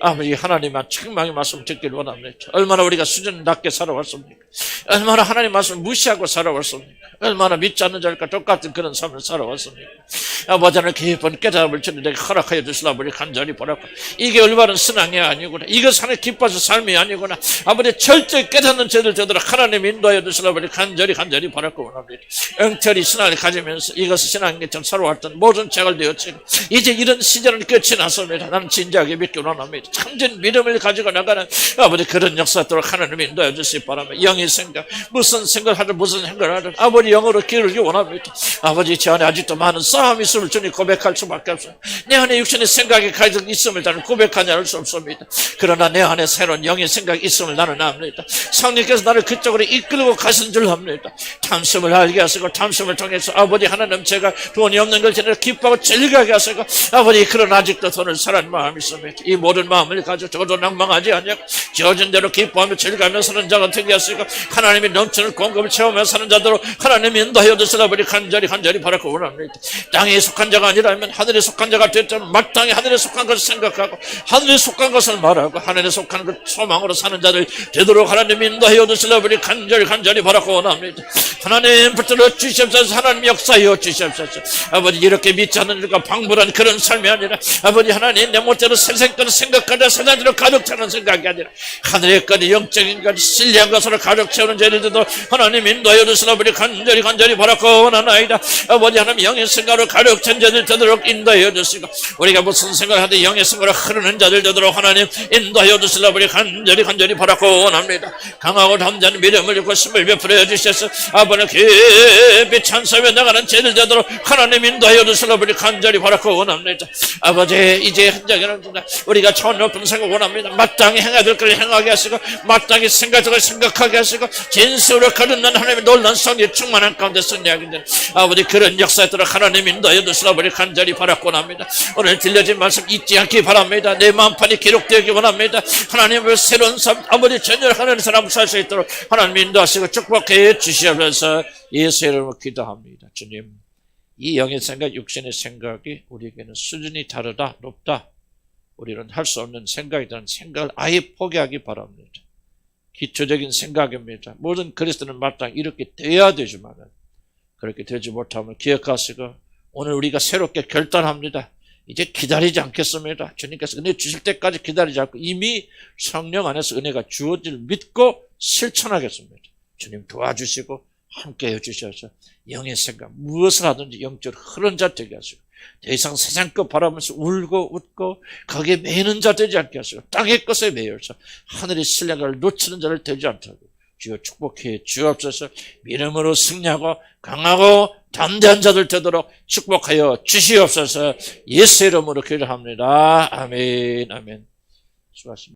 아버지 하나님만 책망의 말씀 듣기를 원합니다. 얼마나 우리가 수준 낮게 살아왔습니까? 얼마나 하나님 말씀을 무시하고 살아왔습니까? 얼마나 믿지 않는 자들과 똑같은 그런 삶을 살아왔습니까? 아버지 하나님 깊은 깨달음을 주는 내게 허락하여 주시라 아버지 간절히 바라고, 이게 올바른 신앙이 아니구나, 이것 하나님 기뻐서 삶이 아니구나, 아버지 철저히 깨닫는 저들 되도록 하나님 인도하여 주시라 아버지 간절히 바라고 원합니다. 엉터리 신앙을 가지면서 이것을 신앙처럼 살아왔던 모든 책을 되었지고 이제 이런 시절은 끝이 났습니다. 나는 진지하게 믿기 원합니다. 참된 믿음을 가지고 나가는 아버지 그런 역사도록 하나님 인도하여 주시기 바랍니다. 영의 생각, 무슨 생각을 하든 무슨 생각을 하든 아버지 영으로 기르기 원합니다. 아버지 제 안에 아직도 많은 싸움이 있음을 주님 고백할 수밖에 없습니다. 내 안에 육신의 생각이 가지고 있음을 나는 고백하지 않을 수 없습니다. 그러나 내 안에 새로운 영의 생각이 있음을 나는 압니다. 성령께서 나를 그쪽으로 이끌고 가신 줄 압니다. 탐심을 알게 하시고 탐심을 통해서 아버지 하나님 제가 돈이 없는 걸 제대로 기뻐하고 즐거게 하시고 아버지 그런 아직도 돈을 사랑하는 마음이 있습니다. 이 모든 마음을 가지고 저도 낭망하지 않냐고 지어진 대로 기뻐하며 즐거하며 사는 자가 되게 하시고 하나님이 넘치는 공급을 채우며 사는 자들로 하나님이 인도하여 주시라 아버지 간절히 바라고 원합니다. 땅에 속한 자가 아니라면 하늘에 속한 자가 됐다면 마땅히 하늘에 속한 것을 생각하고 하늘에 속한 것을 말하고 하늘에 속한 그 소망으로 사는 자들 되도록 하나님 인도하여 주시라 아버지 간절히 바라고 원합니다. 하나님 붙들어 주시옵소서. 하나님 역사하여 주시옵소서. 아버지 이렇게 믿지 않는 일과 방불한 그런 삶이 아니라 아버지 하나님 내 멋대로 세상까지 생각하자 세상대로 가득 차는 생각이 아니라 하늘의 것이 영적인 것이 신뢰한 것으로 가득 채우는 자들도 하나님 인도하여 주시라 아버지 간절히 바라고 원하나이다. 아버지 하나님 영의 생각으로 가득 찬 자들 되도록 인도하여 주시고 우리가 무슨 생각을 하든 영의 생각으로 흐르는 자들 되도록 하나님 인도하여 주시라 아버지 간절히 바라고 원합니다. 강하고 담대한 믿음을 주고 힘을 베풀어 주셔서 아버지 깊이 찬송하며 나가는 죄를 되도록 하나님 인도하여 주시라 아버지 간절히 바라고 원합니다. 아버지 이제 현장에는 우리가 차원 높은 생각 원합니다. 마땅히 행해야 될 것을 행하게 하시고 마땅히 생각을 생각하게 하시고 진수로 거듭난 하나님의 놀라운 성령 충만한 가운데 선야하게 아버지 그런 역사에 들어 하나님 인도하여 주시라 아버지 간절히 바라고 원합니다. 오늘 들려진 말씀 잊지 않기 바랍니다. 내 마음판이 기록되기 원합니다. 하나님의 새로운 삶 아버지 전혀 하나님 사람 살 수 있도록 하나님 인도하시고 축복해 주시면서 예수의 이름으로 기도합니다. 주님 이 영의 생각 육신의 생각이 우리에게는 수준이 다르다 높다 우리는 할 수 없는 생각이 되는 생각을 아예 포기하기 바랍니다. 기초적인 생각입니다. 모든 그리스도는 마땅히 이렇게 돼야 되지만 그렇게 되지 못함을 기억하시고 오늘 우리가 새롭게 결단합니다. 이제 기다리지 않겠습니다. 주님께서 은혜 주실 때까지 기다리지 않고 이미 성령 안에서 은혜가 주어질 믿고 실천하겠습니다. 주님 도와주시고 함께 해주셔서 영의 생각 무엇을 하든지 영적으로 흐른 자 되게 하시고 더 이상 세상 것 바라면서 울고 웃고 거기에 매이는 자 되지 않게 하시고 땅의 것에 매여서 하늘의 신뢰를 놓치는 자를 되지 않도록 주여 축복해 주옵소서. 믿음으로 승리하고 강하고 담대한 자들 되도록 축복하여 주시옵소서. 예수 이름으로 기도합니다. 아멘. 수고하십니다.